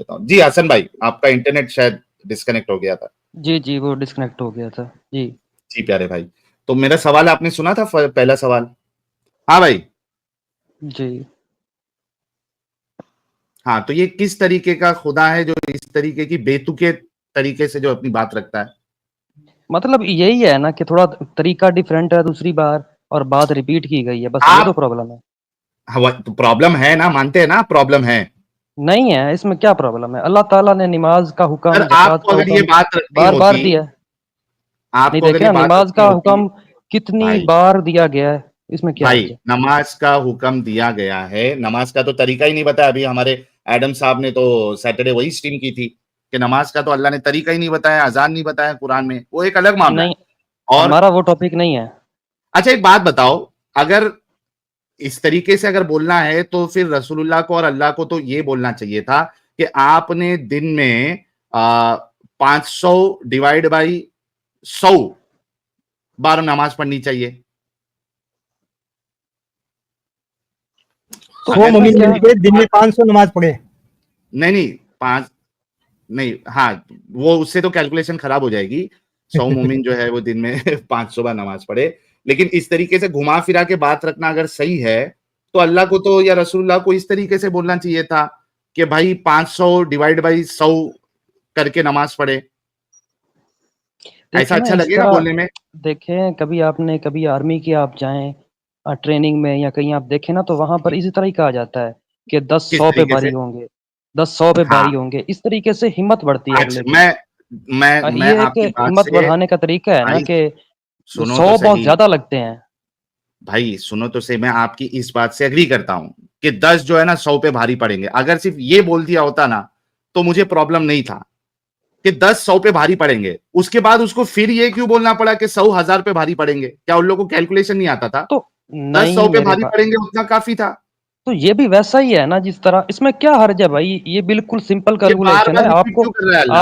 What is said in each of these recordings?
करता हूँ। जी हसन भाई, आपका इंटरनेट शायद डिस्कनेक्ट हो गया था। जी, जी, वो डिस्कनेक्ट हो गया था। जी। जी प्यारे भाई, तो मेरा सवाल आपने सुना था, पहला सवाल? हाँ भाई। जी। हाँ, तो ये किस तरीके का खुदा है जो इस तरीके की बेतुके तरीके से जो अपनी बात रखता है? मतलब यही है ना कि थोड़ा तरीका डिफरेंट है दूसरी बार, और बात रिपीट की गई है, बस ये तो आप प्रॉब्लम है। तो प्रॉब्लम है ना, मानते हैं ना प्रॉब्लम है? नहीं है, इसमें क्या प्रॉब्लम है? अल्लाह ताला ने नमाज का अगर हुक्म, ज़कात आपको का अगर ये हुक्म बात रखनी बार-बार होती, दिया है। नहीं आपको अगर देखे ये ना, बात नमाज रखनी का होती हुक्म कितनी भाई, बार दिया गया है, इसमें क्या भाई हर्ज है? नमाज का हुक्म दिया गया है, नमाज का तो तरीका ही नहीं बताया। अभी हमारे एडम साहब ने तो सैटरडे वही स्ट्रीम की थी कि नमाज का तो अल्लाह ने तरीका ही नहीं बताया, अजान नहीं बताया कुरान में, वो एक अलग मामला है। नहीं, और हमारा वो टॉपिक नहीं है। अच्छा एक बात बताओ, अगर इस तरीके से अगर बोलना है तो फिर रसूलुल्लाह को और अल्लाह को तो ये बोलना चाहिए था कि आपने दिन में 500 डिवाइड बाई 100 बार नमाज पढ़नी चाहिए। तो 100 अगर इसमें इस मोमिन क्या? तरीके मिलके की दिन में बात, 500 नमाज पढ़े। नहीं नहीं, पांच नहीं, हाँ वो उससे तो कैलकुलेशन खराब हो जाएगी। 100 मोमिन जो है वो दिन में 500 बार नमाज पढ़े, लेकिन इस तरीके से घुमा फिरा के बात रखना अगर सही है तो अल्लाह को तो या रसूलुल्लाह को इस तरीके से बोलना चाहिए था कि भाई 500 डिवाइड बाई 100 करके नमाज पढ़े। ऐसा देखें ना अच्छा इस लगेगा तरह, बोलने में? देखें कभी आर्मी की आप जाएं ट्रेनिंग में, या कहीं आप देखें ना, तो वहां पर इसी तरह ही कहा जाता है कि 10 किस 100 पे तरीके से? भारी होंगे, 10 100 पे हाँ। भारी होंगे। इस तरीके से हिम्मत बढ़ती है अच्छा, अगले की। मैं ये एक आपकी बात हिम्मत से, बढ़ाने का तरीका है ना भाई कि सुनो 100 तो बहुत सही, ज्यादा लगते हैं। भाई सुनो तो सही, मैं आपकी इस बात से एग्री करता हूं कि 10 जो है ना 100 पे भारी पड़ेंगे। अगर सिर्फ ये बोल दिया होता ना तो मुझे प्रॉब्लम नहीं था कि 10 100 पे भारी पड़ेंगे, उसके बाद उसको फिर ये क्यों बोलना पड़ा कि 100 1000 पे भारी पड़ेंगे? क्या उन लोगों को कैलकुलेशन नहीं आता था? तो 10 नहीं 100 पे मेरे भारी भाई, पड़ेंगे उतना काफी था। तो ये भी वैसा ही है ना जिस तरह, इसमें क्या हर्ज है भाई? ये बिल्कुल सिंपल ये बार कैलकुलेशन बार है। रिपीट आपको क्यों कर रहा है अल्लाह?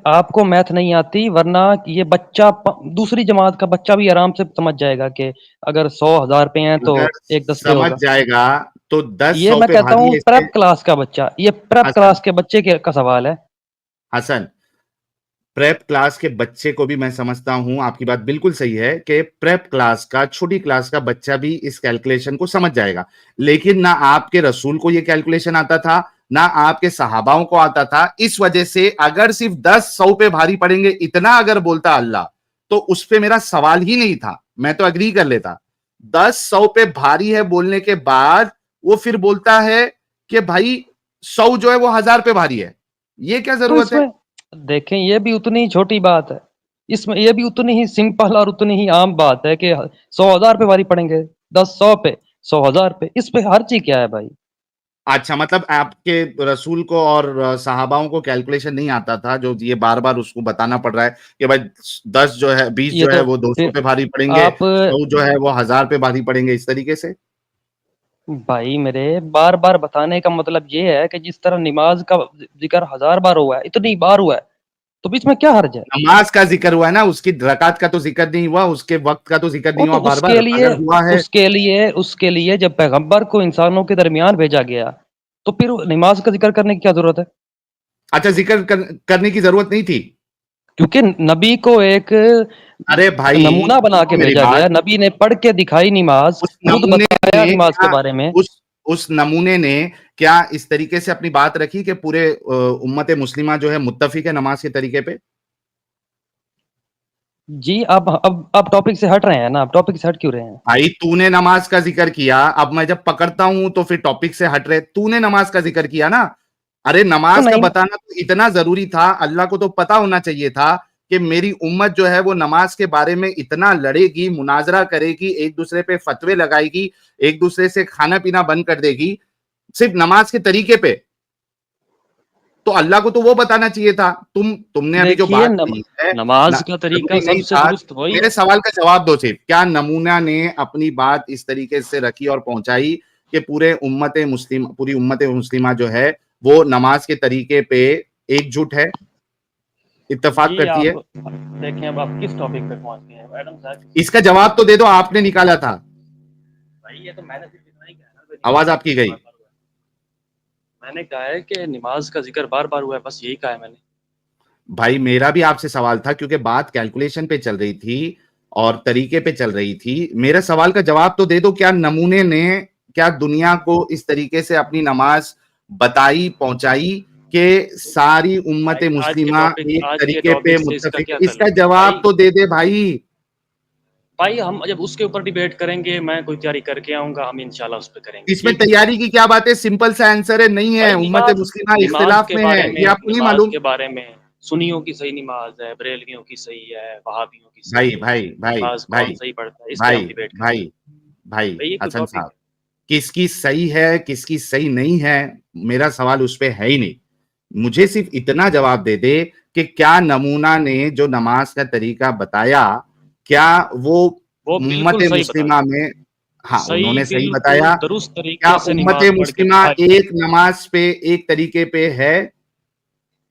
आपको मैथ नहीं आती, वरना ये बच्चा दूसरी जमात का बच्चा भी आराम से समझ जाएगा कि अगर 100,000 पे हैं तो अगर एक 10 पे समझ होगा। जाएगा तो 10 ये 100 मैं पे कहता भारी हूँ है इससे। प्रेप क्लास का बच्चा, ये प्रेप हसन, क्लास के बच्चे का सवाल है। हसन, प्रेप क्लास के बच्चे को भी मैं समझता हूं, आपकी बात बिल्कुल सही है कि प्रेप क्लास का, छोटी क्लास का बच्चा भी इस कैलकुलेशन को समझ जाएगा। लेकिन ना आपके रसूल को यह कैलकुलेशन आता था, ना आपके सहाबाओं को आता था। इस वजह से अगर सिर्फ 10 100 पे भारी पड़ेंगे इतना अगर बोलता अल्लाह, तो उस पे मेरा सवाल ही नहीं था, मैं तो अग्री कर लेता। 10 100 पे भारी है बोलने के बाद वो फिर बोलता है कि भाई 100 जो है वो 1000 पे भारी है, ये क्या तो जरूरत है? इसमें देखें, ये भी उतनी ही छोटी बात है, इसमें ये भी उतनी ही सिंपल और उतनी ही आम बात है कि 100,000 पे भारी पड़ेंगे, 10 100 पे, 100,000 पे, इस पे हर्ज ही क्या है भाई? अच्छा, मतलब आपके रसूल को और सहाबाओं को कैलकुलेशन नहीं आता था, जो ये बार बार उसको बताना पड़ रहा है कि भाई 10 जो है, 20 ये जो है तो वो 200 फिर पे भारी पड़ेंगे, आप 100 जो है वो 1000 पे भारी पड़ेंगे, इस तरीके से। भाई मेरे, बार बार बताने का मतलब ये है कि जिस तरह नमाज का जिक्र 1000 बार हुआ है, इतनी बार हुआ है, तो बीच में क्या हर्ज है? नमाज का जिक्र हुआ है ना, उसकी रकात का तो जिक्र नहीं हुआ, उसके वक्त का तो जिक्र वो नहीं तो हुआ बार बार, अगर हुआ है। उसके लिए जब पैगंबर को इंसानों के दरमियान भेजा गया, तो फिर नमाज का जिक्र करने की क्या जरूरत है? अच्छा, करने की जरूरत नहीं थी? क्योंकि नबी को एक अरे भाई नमूना बना के सुनो मेरी भेजा बात, गया, नबी ने पढ़ के दिखाई नमाज, उस खुद नमूने बताया ने नमाज के क्या, बारे में। उस उस नमूने ने क्या इस तरीके से अपनी बात रखी कि पूरे उम्मत मुस्लिमा जो है मुत्तफिक है नमाज के तरीके पे? जी, अब टॉपिक से हट रहे हैं ना, अब टॉपिक से हट क्यों रहे हैं? भाई तूने नमाज का जिक्र किया, अब मैं जब पकड़ता हूं तो फिर टॉपिक से हट रहे। तूने नमाज का जिक्र किया ना, अरे तो नमाज का नहीं, बताना तो इतना जरूरी था, अल्लाह को तो पता होना चाहिए था कि मेरी उम्मत जो है वो नमाज के बारे में इतना लड़ेगी, मुनाजरा करेगी, एक दूसरे पे फतवे लगाएगी, एक दूसरे से खाना पीना बंद कर देगी सिर्फ नमाज के तरीके पे। तो अल्लाह को तो वो बताना चाहिए था। तुमने अभी जो देखिए बात की है नमाज का तरीका जरूरी नहीं सबसे था। दुरुस्त वही। मेरे सवाल का जवाब दो सिर्फ, क्या नमूना ने अपनी बात इस तरीके से रखी और पहुंचाई कि पूरी उम्मत मुस्लिमा जो है वो नमाज के तरीके पे एकजुट है, इत्तेफाक जी, करती आप है? देखें अब आप किस टॉपिक पे पहुंच गए हैं मैडम साहब? इसका जवाब तो दे दो, आपने निकाला था। भाई ये तो मैंने सिर्फ इतना ही कहा ना, आवाज आपकी गई। मैंने कहा है कि नमाज का जिक्र बार बार हुआ है, बस यही कहा है मैंने। भाई मेरा भी आपसे सवाल था, क्योंकि बात कैलकुलेशन पे चल रही थी और तरीके पे चल रही थी। मेरे सवाल का जवाब तो दे दो, क्या नमूने ने क्या दुनिया को इस तरीके से अपनी नमाज बताई, पहुंचाई कि सारी उम्मत मुस्लिमा एक आज के तरीके पे टॉपिक से इसका मुत्तफिक? क्या इसका ताल्लुक है जवाब भाई? तो दे दे भाई। भाई हम जब उसके ऊपर डिबेट करेंगे, मैं कोई तैयारी करके आऊंगा, हम इंशाल्लाह उस पर करेंगे, इसमें ठीक है? तैयारी की क्या बात है? सिंपल सा आंसर है, नहीं है। भाई उम्मत नमाज, मुस्लिमा नमाज इख्तिलाफ के में है, बारे ये में, आपको नहीं मालूम? सुन्नियों की सही नमाज है, बरेलवियों की सही है, वहाबियों की भाई सही है, भाई भाई नमाज कौन भाई सही पढ़ता है, इस पे भाई हम डिबेट करेंगे। भाई भाई भाई ये कोई हसन टॉपिक साहब, है? किसकी सही है किसकी सही नहीं है, मेरा सवाल उस पे है ही नहीं। मुझे सिर्फ इतना जवाब दे दे कि क्या नमूना ने जो नमाज का तरीका बताया, क्या वो वो उम्मत बिल्कुल सही मुस्लिमा बताया, में, हाँ सही उन्होंने सही बिल्कुल बताया? दुरुस्त क्या तरीके से उम्मत नमाज पढ़ के मुस्लिमा दिखाई। एक नमाज पे, एक तरीके पे है?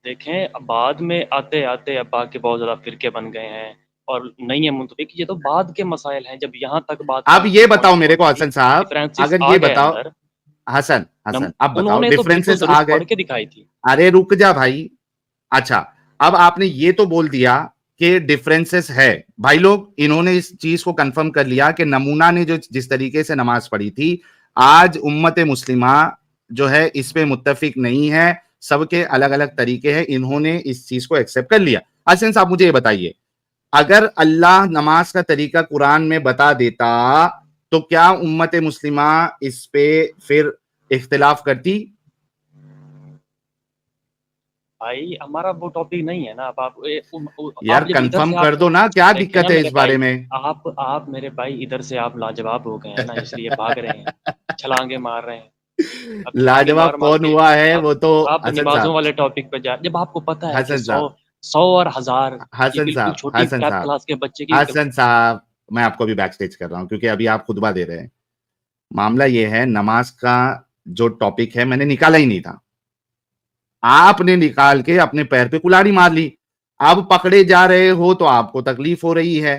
देखें, अब बाद में आते आते अब बाकी बहुत ज्यादा फिरके बन गए हैं और नहीं है मुंतफिक, ये तो बाद के मसाइल हैं, जब यहाँ तक बात अब ये बताओ पहुंची मेरे को पहुंची हसन साहब, डिफरेंसेस अगर आ ये गए बताओ, अंदर। हसन हसन अब बताओ, उन्होंने तो बिल्कुल डिफरेंसेस आ दुरुस्त गए। पढ़ के दिखाई थी। अरे रुक जा भाई। अच्छा, अब आपने ये तो बोल दिया कि डिफरेंसेस है। भाई लोग, इन्होंने इस चीज को कंफर्म कर लिया कि नमूना ने जो जिस तरीके से नमाज पढ़ी थी, आज उम्मत मुस्लिमा जो है इस पे मुत्तफिक नहीं है, सबके अलग अलग तरीके हैं, इन्होंने इस चीज को एक्सेप्ट कर लिया। हसन साहब मुझे ये बताइए, अगर अल्लाह नमाज का तरीका कुरान में बता देता, तो क्या उम्मत मुस्लिमा इस पे फिर इख्तिलाफ करती? भाई हमारा वो टॉपिक नहीं है ना। अब यार आप जब इधर कंफर्म से कर आप दो ना, क्या देखें ना दिक्कत है मेरे इस भाई, बारे में? आप मेरे भाई इधर से आप लाजवाब हो गए हैं ना, इसलिए भाग रहे हैं, छलांगे मार रहे हैं। अब छलांगे लाजवाब मार मार कौन के हुआ है आप वो तो? आप हसन नमाजों साहब, वाले टॉपिक पे जा, जब आपको पता है कि हसन सौ साहब, सौ और हजार, ये हसन बिल्कुल साहब, छोटी हसन प्रेप साहब, क्लास के बच्चे की। हसन साहब, मैं आपको भी बैक स्टेज कर रहा हूं, क्योंकि अभी आप खुतबा दे रहे हैं। मामला ये है, नमाज का जो टॉपिक है मैंने निकाला ही नहीं था, आपने निकाल के अपने पैर पे कुल्हाड़ी मार ली। अब पकड़े जा रहे हो तो आपको तकलीफ हो रही है।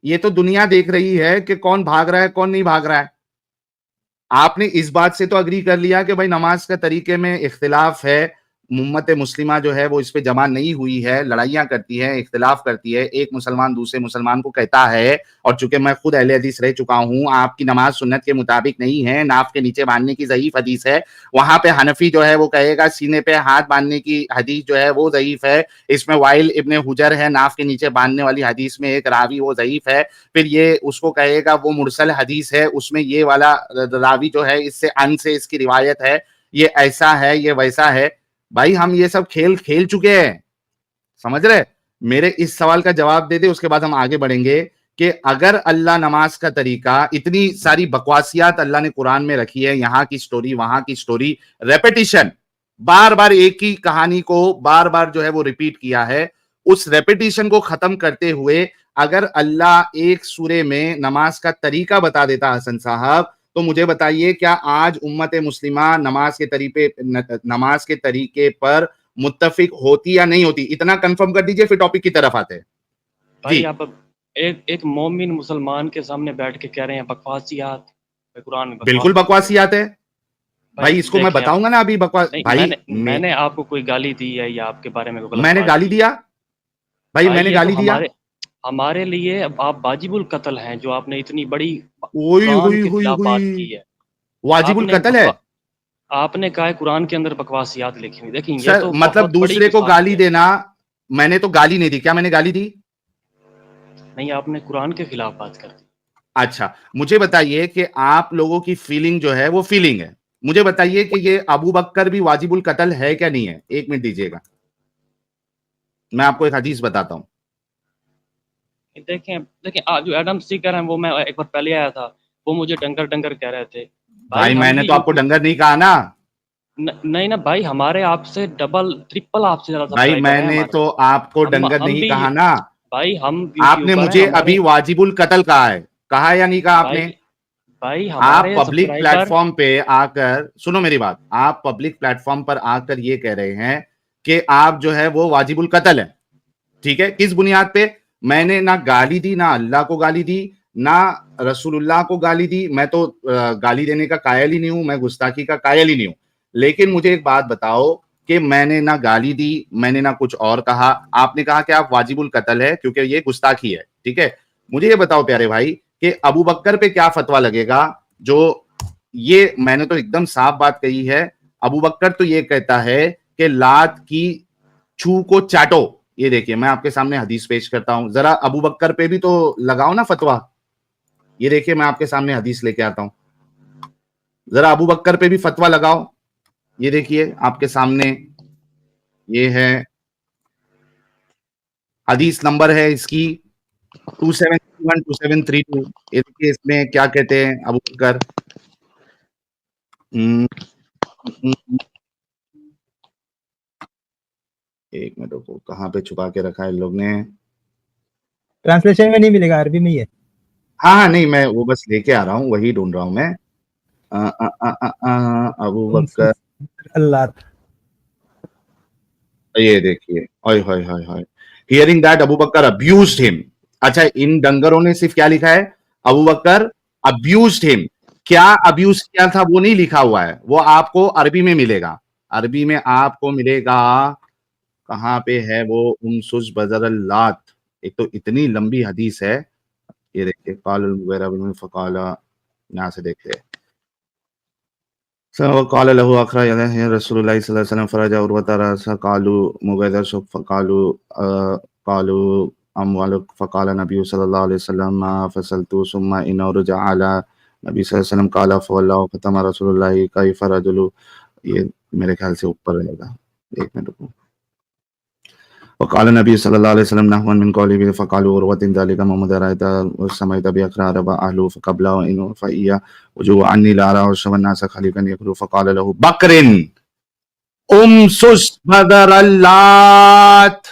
ये तो दुनिया देख रही है कि कौन भाग रहा है कौन नहीं भाग रहा है। आपने इस बात से तो अग्री कर लिया कि भाई नमाज का तरीके में इख्तिलाफ है, उम्मत मुस्लिमा जो है वो इस पे जमा नहीं हुई है, लड़ाइयां करती है, इख्तिलाफ करती है, एक मुसलमान दूसरे मुसलमान को कहता है। और चूंकि मैं खुद अहले हदीस रह चुका हूं, आपकी नमाज सुन्नत के मुताबिक नहीं है, नाफ के नीचे बांधने की ज़ईफ हदीस है। वहां पे हनफी जो है वो कहेगा सीने पे हाथ बांधने की हदीस जो है वो ज़ईफ है, इसमें वाइल इब्ने हुजर है, नाफ के नीचे बांधने वाली हदीस में एक रावी वो ज़ईफ है। फिर ये उसको कहेगा वो मुरसल हदीस है, उसमें ये वाला रावी जो है इससे अन से इसकी रिवायत है, ये ऐसा है ये वैसा है। भाई हम ये सब खेल खेल चुके हैं, समझ रहे? मेरे इस सवाल का जवाब दे दे, उसके बाद हम आगे बढ़ेंगे। कि अगर अल्लाह नमाज का तरीका, इतनी सारी बकवासियात अल्लाह ने कुरान में रखी है, यहां की स्टोरी वहां की स्टोरी, रेपिटिशन, बार बार एक ही कहानी को बार बार जो है वो रिपीट किया है, उस रेपिटिशन को खत्म करते हुए अगर अल्लाह एक सूरे में नमाज का तरीका बता देता हसन साहब, तो मुझे बताइए क्या आज उम्मत मुस्लिमा नमाज के तरीके पर मुत्तफिक होती या नहीं होती? इतना कंफर्म कर दीजिए, फिर टॉपिक की तरफ आते हैं। भाई जी, आप अब एक मोमिन मुसलमान के सामने बैठ के कह रहे हैं बकवासियात, भाई कुरान में बिल्कुल बकवास लिखी हुई है। बकवासियात है। भाई भाई इसको मैं देखें, अब बताऊंगा ना अभी, बकवास नहीं, भाई मैंने आपको कोई गाली दी है या आपके बारे में कोई गलत मैंने बात गाली की है? दिया? भाई भाई मैंने ये तो गाली दिया? हमारे हमारे लिए, अब आप वाजिबुल कत्ल हैं जो आपने इतनी बड़ी ओई कुरान हुई के हुई खिलाफ हुई, बात की है। वाजिबुल आपने कत्ल है? बकवा आपने कहा है कुरान के अंदर बकवासियात लिखी हुई, देखिए ये सर तो मतलब बहुत बड़ी दूसरे को गुस्ताखी गाली है। देना, मैंने तो गाली नहीं दी, क्या मैंने गाली दी? नहीं, आपने कुरान के खिलाफ बात कर दी। अच्छा, मुझे बताइए कि आप लोगों की फीलिंग जो है वो फीलिंग है, मुझे बताइए कि ये अबू बकर भी वाजिबुल कत्ल है क्या नहीं है? एक मिनट दीजिएगा, मैं आपको एक हदीस बताता हूं। देखें देखें, जो एडम सीकर हैं, वो मैं एक बार पहले आया था, वो मुझे डंगर डंगर कह रहे थे। भाई भाई हम मैंने भी तो आपको यूट्यूब, डंगर नहीं कहा ना। नहीं ना भाई, हमारे आपसे डबल ट्रिपल आपसे ज्यादा भाई सब्सक्राइबर हैं मैंने हमारे। तो आपको डंगर हम नहीं भी, कहा ना। भाई हम आपने यूट्यूबर हैं मुझे अभी हमारे। वाजिबुल कत्ल कहा है, कहा या नहीं कहा भाई आपने? भाई आप हमारे पब्लिक सब्सक्राइबर, प्लेटफॉर्म पे आकर, सुनो मेरी बात, आप पब्लिक प्लेटफॉर्म पर आकर ये कह रहे हैं कि आप जो है वो वाजिबुल कत्ल है। ठीक है, किस बुनियाद पे? मैंने ना गाली दी, ना अल्लाह को गाली दी, ना रसूलुल्लाह को गाली दी। मैं तो गाली देने का कायल ही नहीं हूं, मैं गुस्ताखी का कायल ही नहीं हूं। लेकिन मुझे एक बात बताओ कि मैंने ना गाली दी, मैंने ना कुछ और कहा। आपने कहा कि आप वाजिबुल कत्ल है क्योंकि ये गुस्ताखी है, ठीक है। मुझे ये बताओ प्यारे भाई कि अबू बकर पे क्या फतवा लगेगा, जो ये मैंने तो एकदम साफ बात कही है। अबू बकर तो ये कहता है कि लात की छू को चाटो। ये देखिए मैं आपके सामने हदीस पेश करता हूं, जरा अबू बकर पे भी तो लगाओ ना फतवा। ये देखिए मैं आपके सामने हदीस लेके आता हूं, जरा अबू बकर पे भी फतवा लगाओ। ये देखिए आपके सामने ये है, हदीस नंबर है इसकी 2731 2732। ये देखिए इसमें क्या कहते हैं अबू बकर। हम्म, हम्म, एक मिनट को कहाँ पे छुपा के रखा है इन लोग ने। ट्रांसलेशन में नहीं मिलेगा, अरबी में ही है। हाँ हाँ नहीं, मैं वो बस लेके आ रहा हूँ, वही ढूंढ रहा हूँ मैं। अबू बकर, अल्लाह। ये देखिए, ओए होए होए होए, hearing that Abu Bakr abused him. अच्छा, इन डंगरों ने सिर्फ क्या लिखा है, अबू बकर अब्यूज्ड हिम। क्या अब्यूज किया था वो नहीं लिखा हुआ है, वो आपको अरबी में मिलेगा। अरबी में आपको मिलेगा, कहाँ पे है वो, उमसुस बजरल्लात। एक तो इतनी लंबी हदीस है। ये देखिए काल मुगैरा बिन फकाला, यहाँ से देखिए। काल लहू अखरा रसूलुल्लाह सल्लल्लाहु अलैहि वसल्लम फरजा उर्वता रसा कालू मुगैदर कालू कालू अमवाल फ़काल नबी सल्लल्लाहु अलैहि वसल्लम मा फसलतु सुम्मा इन रुजा अला नबी सल्लल्लाहु अलैहि वसल्लम काला फवल्लाहु ख़तम रसूलुल्लाह कैफ़ रजुलु। ये मेरे ख्याल से ऊपर रहेगा, एक मिनट रुको। वक़ाल नबी सल्लल्लाहु अलैहि वसल्लम नहवन मिन क़ौलिहि फ़क़ालू उर्वतिन ज़ालिका मोहम्मद रायता समयत बिअखरा रबा अहलु फ़क़बला इन फ़इया वजू अन्नी लारा और शवन्नास खलीकन यखलु फ़क़ाल लहू बकरिन उमसुस बदरल्लात।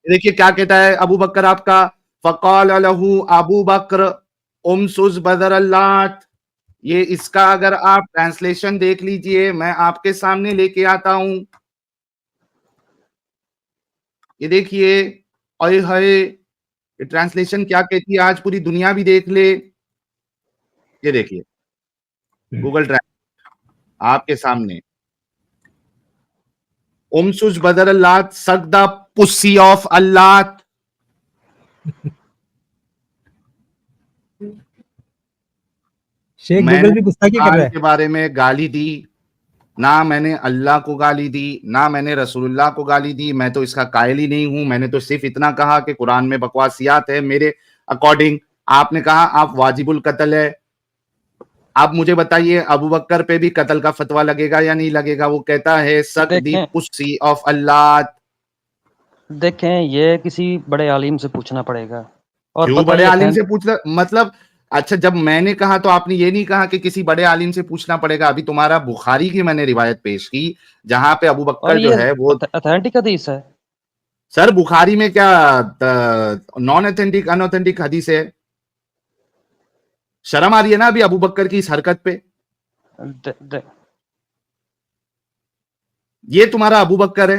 देखिए क्या कहता है अबू बकर आपका, फ़क़ाल लहू अबू बकर उमसुस बदरल्लात। ये इसका अगर आप ट्रांसलेशन देख लीजिए, मैं आपके सामने लेके आता हूं। ये देखिए, ओए हाय, ये ट्रांसलेशन क्या कहती है, आज पूरी दुनिया भी देख ले। ये देखिए गूगल ट्रांसलेट आपके सामने, उमसुस बदर अल्लाह सक द पुस्सी ऑफ अल्लाह। शेख मैंने गूगल भी गुस्ताखी कर कुरान रहा है। के बारे में गाली दी ना, मैंने अल्लाह को गाली दी ना, मैंने रसूलुल्लाह को गाली दी। मैं तो इसका कायल ही नहीं हूं। मैंने तो सिर्फ इतना कहा कि कुरान में बकवासियात है मेरे अकॉर्डिंग। आपने कहा आप वाजिबुल कत्ल है। आप मुझे बताइए अबू बकर पे भी कत्ल का फतवा लगेगा या नहीं लगेगा? वो कहता है सक दी देखें पुस्सी ऑफ अल्लाह। देखें ये किसी बड़े आलिम से पूछना पड़ेगा। और क्यों पता बड़े ही आलिम है, से पूछना मतलब? अच्छा, जब मैंने कहा तो आपने ये नहीं कहा कि किसी बड़े आलिम से पूछना पड़ेगा। अभी तुम्हारा बुखारी की मैंने रिवायत पेश की जहां पे अबू और बकर जो ये है वो, ऑथेंटिक हदीस है। सर बुखारी में क्या नॉन ऑथेंटिक अनऑथेंटिक हदीस है? शर्म आ रही है ना अभी अबू बकर की इस हरकत पे। दे, दे, ये तुम्हारा अबू बकर है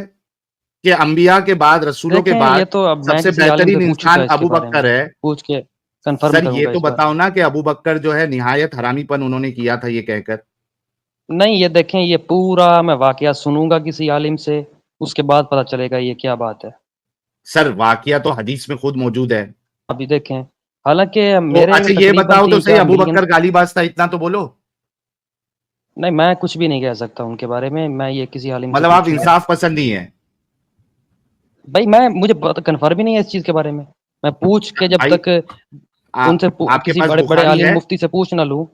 कि अंबिया के बाद, रसूलों के देखें ये बाद तो अब मैं सबसे किसी आलिम से बेहतरीन पूछ चुका इंसान इसके अबू बारे बकर में, है। पूछ के कंफर्म सर ये करूंगा तो इस बारे बताओ में। ना कि अबू बकर जो है निहायत हरामीपन उन्होंने किया था ये कहकर। नहीं ये देखें, ये पूरा मैं वाकया सुनूंगा किसी आलिम से, उसके बाद पता चलेगा ये क्या बात है। सर वाकया तो हदीस में खुद मौजूद है। अभी देखें, हालांकि तो मेरे अच्छा ये तकरीबन बताओ तो सही, 3-4 अबू मिलियन। बकर गालीबाज था इतना तो बोलो। नहीं मैं कुछ भी नहीं कह सकता उनके बारे में, मैं ये किसी आलिम से मतलब आप पूछूंगा। इंसाफ पसंद नहीं है? भाई मैं मुझे कंफर्म ही नहीं है इस चीज के बारे में। मैं पूछ के जब भाई तक उनसे आपके किसी पास बड़े बड़े बुखारी आलिम है? मुफ्ती से पूछ ना लूं।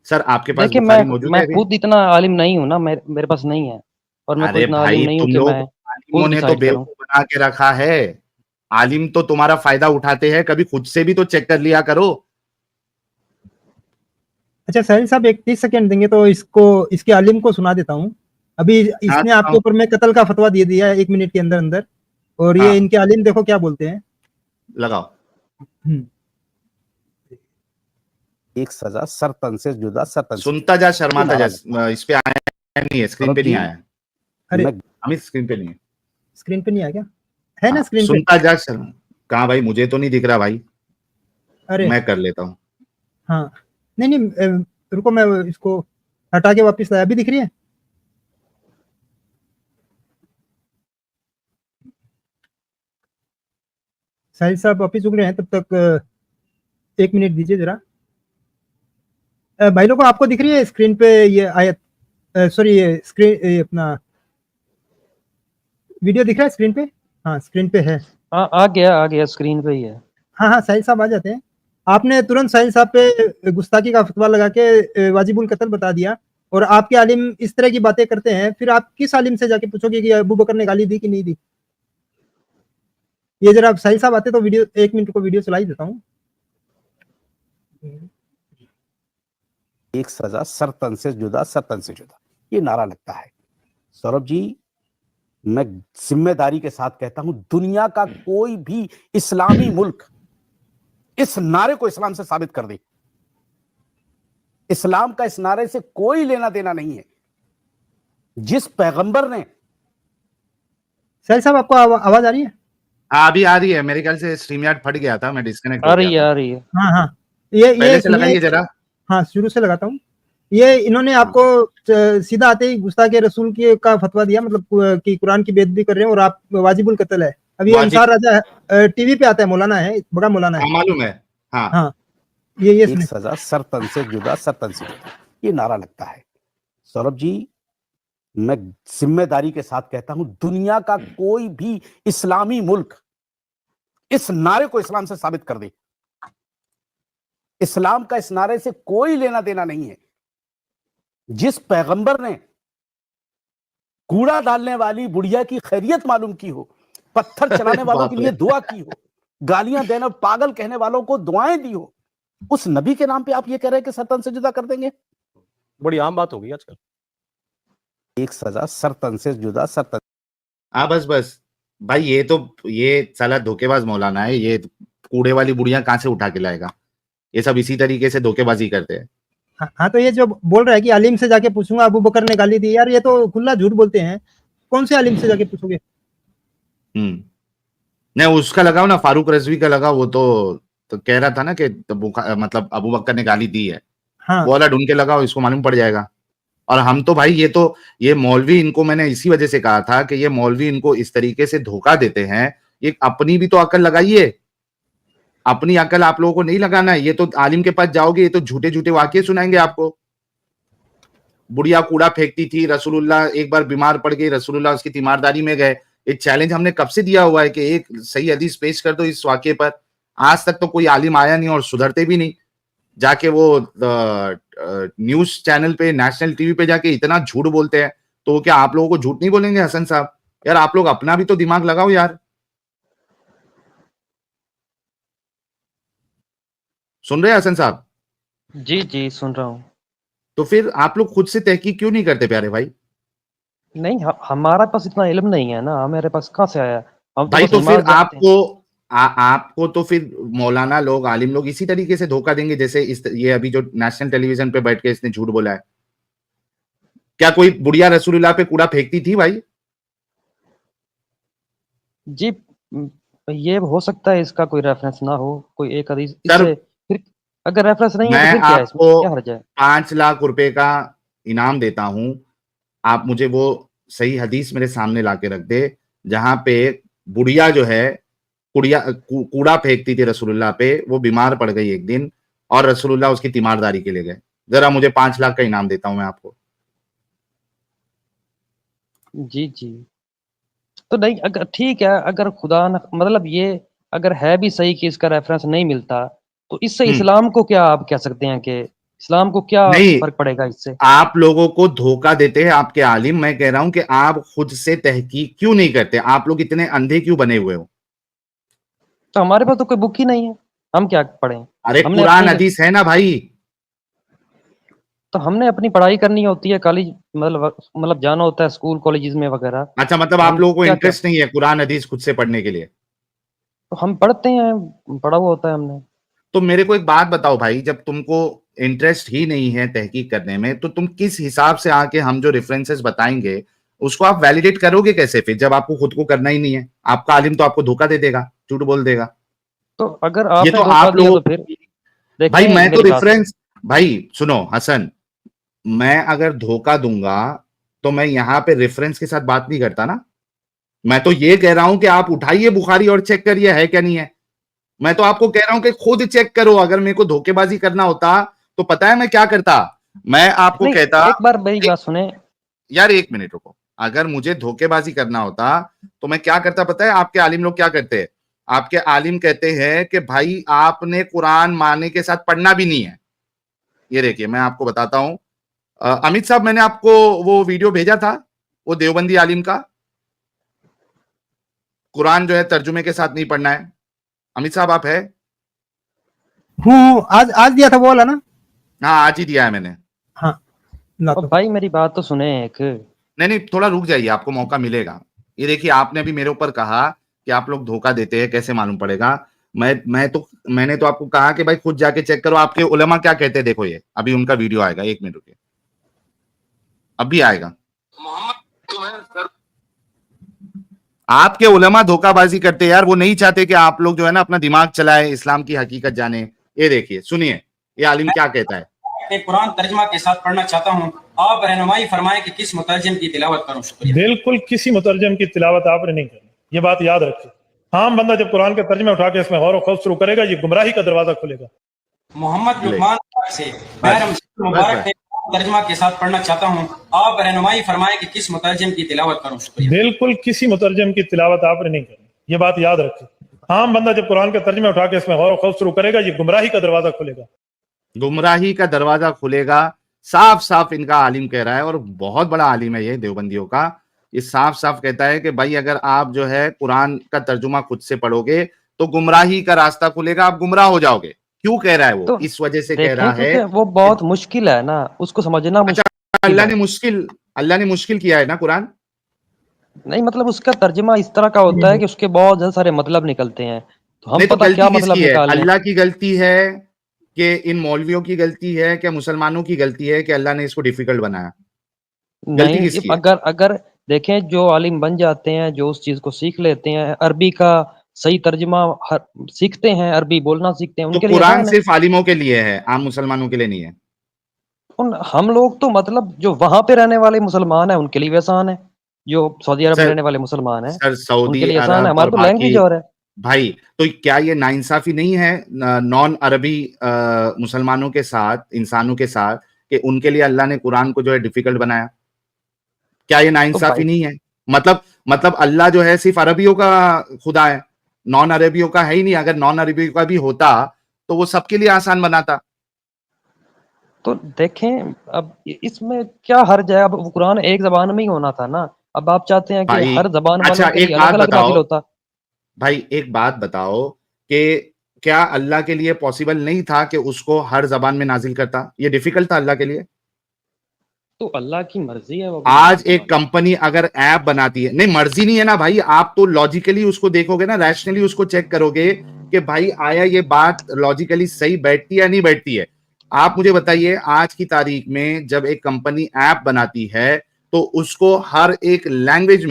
सर आपके पास देखिए बुखारी मौजूद है मैं अभी? खुद इतना आलिम नहीं हूं ना, मेरे पास नहीं है। और मैं कोई अरे इतना आलिम भाई नहीं हूं तुम कि लोग मैं आलिमों खुद ने तो डिसाइड करूं। बेवकूफ बना के रखा है। आलिम तो तुम्हारा फायदा उठाते हैं, कभी खुद से भी तो चेक कर लिया करो। अच्छा साहिल साहब, एक 30 सेकंड देंगे तो इसको, इसके आलिम को सुना देता हूँ। अभी हाँ इसने आपके सुनाओ, ऊपर में कत्ल का फतवा दे दिया है 1 मिनट के अंदर अंदर। और ये हाँ इनके आलिम देखो क्या बोलते हैं। लगाओ। हम्म, एक सजा सरतन से जुदा, सरतन से सुनता जा शर्माता जा, नारा लगता इस पे आया नहीं है, स्क्रीन भरत पे नहीं जी। आया। अरे मैं अमित स्क्रीन पे नहीं है। स्क्रीन पे नहीं आ गया है ना, हाँ स्क्रीन पे। सुनता जा शर्मा, कहाँ भाई? मुझे तो नहीं दिख रहा भाई, अरे मैं कर लेता हूँ। हाँ, नहीं नहीं रुको मैं इसको हटा के वापस लाया, अभी दिख रही है? साहिल साहब वापिस उग रहे हैं, तब तक 1 मिनट दीजिए जरा। भाई लोगों, आपको दिख रही है स्क्रीन पे ये आयत? सॉरी, ये स्क्रीन, ये अपना वीडियो दिख रहा है स्क्रीन पे? हाँ, स्क्रीन पे है। आ गया स्क्रीन पे ही है। हाँ, साहिल साहब आ जाते हैं। आपने तुरंत साहिल साहब पे गुस्ताखी का फतवा लगा के वाजिबुल कत्ल बता दिया, और आपके आलिम इस तरह की बातें करते हैं, फिर आप किस आलिम से जाके पूछोगे कि अबू बकर ने गाली दी कि नहीं दी? ये जरा साहिल साहब आते तो वीडियो, 1 मिनट को वीडियो चला ही देता हूँ। एक सजा सर तन से जुदा, सर तन से जुदा, ये नारा लगता है। सौरभ जी, मैं जिम्मेदारी के साथ कहता हूं, दुनिया का कोई भी इस्लामी मुल्क इस नारे को इस्लाम से साबित कर दे, इस्लाम का इस नारे से कोई लेना देना नहीं है। जिस पैगंबर ने, साहिल साहब आपको आवाज आ रही है? अभी आ रही है, मेरे ख्याल से स्ट्रीमयार्ड फट गया था, मैं डिस्कनेक्ट आ हो रही गया है था। आ रही है। हाँ, ये पहले से लगाइए जरा। हाँ, शुरू से लगाता हूँ। ये इन्होंने आपको सीधा आते ही गुस्ताखे रसूल की का फतवा दिया, मतलब कि कुरान की बेइज्जती कर रहे हैं, और आप वाजिबुल कत्ल है। अभी अंसार राजा टीवी पे आता है, मौलाना है, बड़ा मौलाना है, मालूम है। हाँ, ये एक सजा सर तन से जुदा, सर तन से जुदा, ये नारा लगता है। सौरभ जी, मैं जिम्मेदारी के साथ कहता हूं, दुनिया का कोई भी इस्लामी मुल्क इस नारे को इस्लाम से साबित कर दे, इस्लाम का इस नारे से कोई लेना देना नहीं है। जिस पैगंबर ने कूड़ा डालने वाली बुढ़िया की खैरियत मालूम की हो, पत्थर चलाने वालों के लिए दुआ की हो, गालियां देना, पागल कहने वालों को दुआएं दी हो, उस नबी के नाम पे आप ये कह रहे हैं कि सर तन से जुदा कर देंगे? बड़ी आम बात हो गई आजकल। एक सजा सर तन से जुदा, सर तन। हाँ, बस भाई, ये साला धोखेबाज मौलाना है। ये कूड़े वाली बुढ़िया कहां से उठा के लाएगा? ये सब इसी तरीके से धोखेबाजी करते हैं। हाँ, तो ये जो बोल रहा है कि आलिम से जाके पूछूंगा अबू बकर ने गाली दी, यार ये तो खुला झूठ बोलते हैं। कौन से आलिम से जाके पूछोगे? नहीं, उसका लगाओ ना, फारूक रजवी का लगाओ। वो तो कह रहा था ना कि मतलब अबू बकर ने गाली दी है। हाँ, वो वाला ढूंढ के लगाओ, इसको मालूम पड़ जाएगा। और हम तो भाई, ये मौलवी, इनको मैंने इसी वजह से कहा था कि ये मौलवी इनको इस तरीके से धोखा देते हैं। ये अपनी भी तो अकल लगाइए। अपनी अकल आप लोगों को नहीं लगाना है। ये तो आलिम के पास जाओगे, ये तो झूठे झूठे वाक्य सुनाएंगे आपको। बुढ़िया कूड़ा फेंकती थी, रसूलुल्लाह एक बार बीमार पड़ गई, रसूलुल्लाह उसकी तीमारदारी में गए। एक चैलेंज हमने कब से दिया हुआ है कि एक सही हदीस पेश कर दो इस वाक्य पर। आज तक तो कोई आलिम आया नहीं और सुधरते भी नहीं। जाके वो न्यूज चैनल पे, नेशनल टीवी पे जाके इतना झूठ बोलते हैं। तो क्या आप लोगों को झूठ नहीं बोलेंगे हसन साहब? यार आप लोग अपना भी तो दिमाग लगाओ यार। सुन रहे हैं हसन साहब? जी सुन रहा हूँ। तो फिर आप लोग खुद से तहकीक क्यों नहीं करते प्यारे भाई? नहीं, हमारा पास इतना इल्म नहीं है ना, मेरे पास कहाँ से आया? हम भाई बस तो फिर नमाज जानते हैं। आपको तो फिर मौलाना लोग, आलिम लोग इसी तरीके से धोखा देंगे जैसे ये अभी जो नेशनल टेलीविजन पे बैठ के इसने झूठ बोला है। क्या कोई बुढ़िया रसूलुल्लाह पे कूड़ा फेंकती थी भाई? जी, ये हो सकता है इसका कोई रेफरेंस ना हो, कोई एक हदीस सर, इससे। फिर अगर रेफरेंस नहीं है तो मैं फिर क्या है, इसमें आपको क्या हर्ज है? 5 लाख रुपए का इनाम देता हूं, आप मुझे वो सही हदीस मेरे सामने लाके रख दे जहां पे बुढ़िया जो है कूड़ा फेंकती थी रसूलुल्लाह पे, वो बीमार पड़ गई एक दिन और रसूलुल्लाह उसकी तीमारदारी के लिए गए। जरा मुझे 5 लाख का इनाम देता हूं मैं आपको। जी तो नहीं, अगर ठीक है, अगर खुदा न मतलब ये अगर है भी सही कि इसका रेफरेंस नहीं मिलता, तो इससे इस्लाम को क्या आप कह सकते हैं कि इस्लाम को क्या नहीं, फर्क पड़ेगा इससे? आप लोगों को धोखा देते हैं आपके आलिम। मैं कह रहा हूं कि आप खुद से तहकीक क्यों नहीं करते? आप लोग इतने अंधे क्यों बने हुए हो? तो हमारे पास तो कोई बुक ही नहीं है, हम क्या पढ़ें? अरे हमने कुरान अपनी हदीस है ना भाई। तो हमने अपनी पढ़ाई करनी होती है, कॉलेज मतलब जाना होता है स्कूल कॉलेजेस में वगैरह। अच्छा, मतलब तो आप हम लोगों को क्या क्या इंटरेस्ट नहीं है कुरान हदीस खुद से पढ़ने के लिए? तो हम पढ़ते हैं, पढ़ा हुआ होता है हमने। तो मेरे को एक बात बताओ भाई, जब तुमको इंटरेस्ट ही नहीं है तहकीक करने में, तो तुम किस हिसाब से आके हम जो रेफरेंसेस बताएंगे उसको आप वैलिडेट करोगे कैसे फिर, जब आपको खुद को करना ही नहीं है? आपका आलिम तो आपको धोखा दे देगा, झूठ बोल देगा। तो अगर ये आपने तो धोखा आप दिया लोगों तो फिर देखिए भाई, मैं तो मेरी बात। रेफरेंस, भाई सुनो हसन, मैं अगर धोखा दूंगा तो मैं यहां पे रेफरेंस के साथ बात नहीं करता ना। मैं तो ये कह रहा हूं कि आप उठाइए बुखारी और चेक करिए है क्या नहीं है। मैं तो आपको कह रहा हूं कि खुद चेक करो। अगर मेरे को धोखेबाजी करना होता तो पता है मैं क्या करता। मैं आपको नहीं, कहता, एक बार मेरी बात सुने। यार एक मिनट रुको। अगर मुझे धोखेबाजी करना होता तो मैं क्या करता पता है। आपके आलिम लोग क्या करते हैं, आपके आलिम कहते हैं कि भाई आपने कुरान माने के साथ पढ़ना भी नहीं है। ये देखिए मैं आपको बताता हूं। अमित साहब मैंने आपको वो वीडियो भेजा था, वो देवबंदी आलिम का, कुरान जो है तर्जुमे के साथ नहीं पढ़ना है। अमित साहब आप है? हूँ, आज दिया था वो वाला ना। हाँ आज ही दिया है मैंने। हाँ ला और तो। भाई मेरी बात तो सुने एक। नहीं नहीं थोड़ा रुक जाइए, आपको मौका मिलेगा। ये देखिए आपने अभी मेरे ऊपर कहा कि आप लोग धोखा देते हैं, कैसे मालूम पड़ेगा। मैंने तो आपको कहा कि भाई खुद जाके चेक करो आपके उलेमा क्या कहते हैं। देखो ये अभी उनका वीडियो आएगा, एक मिनट रुकिए, अभी आएगा। आपके उलेमा धोखाबाजी करते हैं यार, वो नहीं चाहते कि आप लोग जो है ना अपना दिमाग चलाए, इस्लाम की हकीकत जाने। ये देखिए सुनिए ये आलिम क्या कहता है। के कुरान तर्जमा के साथ पढ़ना चाहता हूँ, आप रहनुमाई फरमाएं कि किस मुतरजम की तिलावत करूं। शुक्रिया। बिल्कुल किसी मुतरजम की तिलावत आपने नहीं करनी, ये बात याद रखिए। आम बंदा जब कुरान के तर्जमे उठा के इसमें गौर व खौफ शुरू करेगा, ये गुमराही का दरवाजा खुलेगा। मोहम्मद लुकमान से मैं रमजान मुबारक में तर्जमा के साथ पढ़ना चाहता हूँ, आप रहनुमाई फरमाएं कि किस मुतरजम की तिलावत करूं। शुक्रिया। बिल्कुल किसी मुतरजम की तिलावत आपने नहीं करनी, ये बात याद रखिए। आम बंदा जब कुरान के तर्जमे उठा के इसमें गौर व खौफ शुरू करेगा, ये गुमराही का दरवाजा खुलेगा। गुमराही का दरवाजा खुलेगा, साफ साफ इनका आलिम कह रहा है। और बहुत बड़ा आलिम है ये देवबंदियों का। ये साफ साफ कहता है कि भाई अगर आप जो है कुरान का तर्जुमा खुद से पढ़ोगे तो गुमराही का रास्ता खुलेगा, आप गुमराह हो जाओगे। क्यों कह रहा है वो? तो इस वजह से कह रहा देखें है क्योंकि वो बहुत मुश्किल है ना, उसको समझना अच्छा मुश्किल है। अल्लाह ने मुश्किल किया है ना कुरान। नहीं मतलब उसका तर्जुमा इस तरह का होता है कि उसके बहुत ज्यादा सारे मतलब निकलते हैं, तो हम नहीं तो पता गलती क्या किसकी मतलब है? निकाल लें। अल्लाह की गलती है कि इन मौलवियों की गलती है, क्या मुसलमानों की गलती है कि अल्लाह ने इसको डिफिकल्ट बनाया? गलती नहीं, किसकी है? अगर अगर देखें, जो आलिम बन जाते हैं, जो उस चीज को सीख लेते हैं, अरबी का सही तर्जुमा सीखते हैं, अरबी बोलना सीखते हैं, तो उनके लिए कुरान आसान है। सिर्फ आलिमों के लिए है, आम मुसलमानों के लिए नहीं है। उन हम लोग तो मतलब जो वहां पे रहने वाले मुसलमान हैं उनके लिए भी आसान है, जो सऊदी अरब में सर रहने वाले मुसलमान हैं सर उनके सऊदी लिए आसान है। अरब और हमारा तो बाकी लैंग्वेज और है। भाई, तो क्या ये नाइंसाफी नहीं है नॉन अरबी मुसलमानों के साथ, इंसानों के साथ, कि उनके लिए अल्लाह ने कुरान को जो है डिफिकल्ट बनाया? क्या ये तो नाइंसाफी भाई नहीं है? मतलब अल्लाह जो है सिर्फ अरबियों का खुदा है, नॉन अरबियों का है ही नहीं। अगर नॉन अरबियों का भी होता तो वो सबके लिए आसान बनाता। तो देखें, अब इसमें क्या हर्ज है? अब वो कुरान एक जबान में ही होना था ना। अब आप चाहते हैं कि भाई हर जबान वालों अच्छा के लिए एक अलग बात अलग नाजिल बताओ, होता। भाई एक बात बताओ कि क्या अल्लाह के लिए पॉसिबल नहीं था कि उसको हर जबान में नाजिल करता? ये डिफिकल्ट था अल्लाह के लिए? तो अल्लाह की मर्जी है वो भी आज नाजिल एक करवाना। कंपनी अगर ऐप बनाती है, नहीं मर्जी नहीं है ना भाई, आप तो लॉजिकली उसको देखोगे ना, रैशनली उसको चेक करोगे कि भाई आया ये बात लॉजिकली सही बैठती है या नहीं बैठती है। आप मुझे बताइए आज की तारीख में जब एक कंपनी ऐप बनाती है तो उसको हर एक लैंग्वेज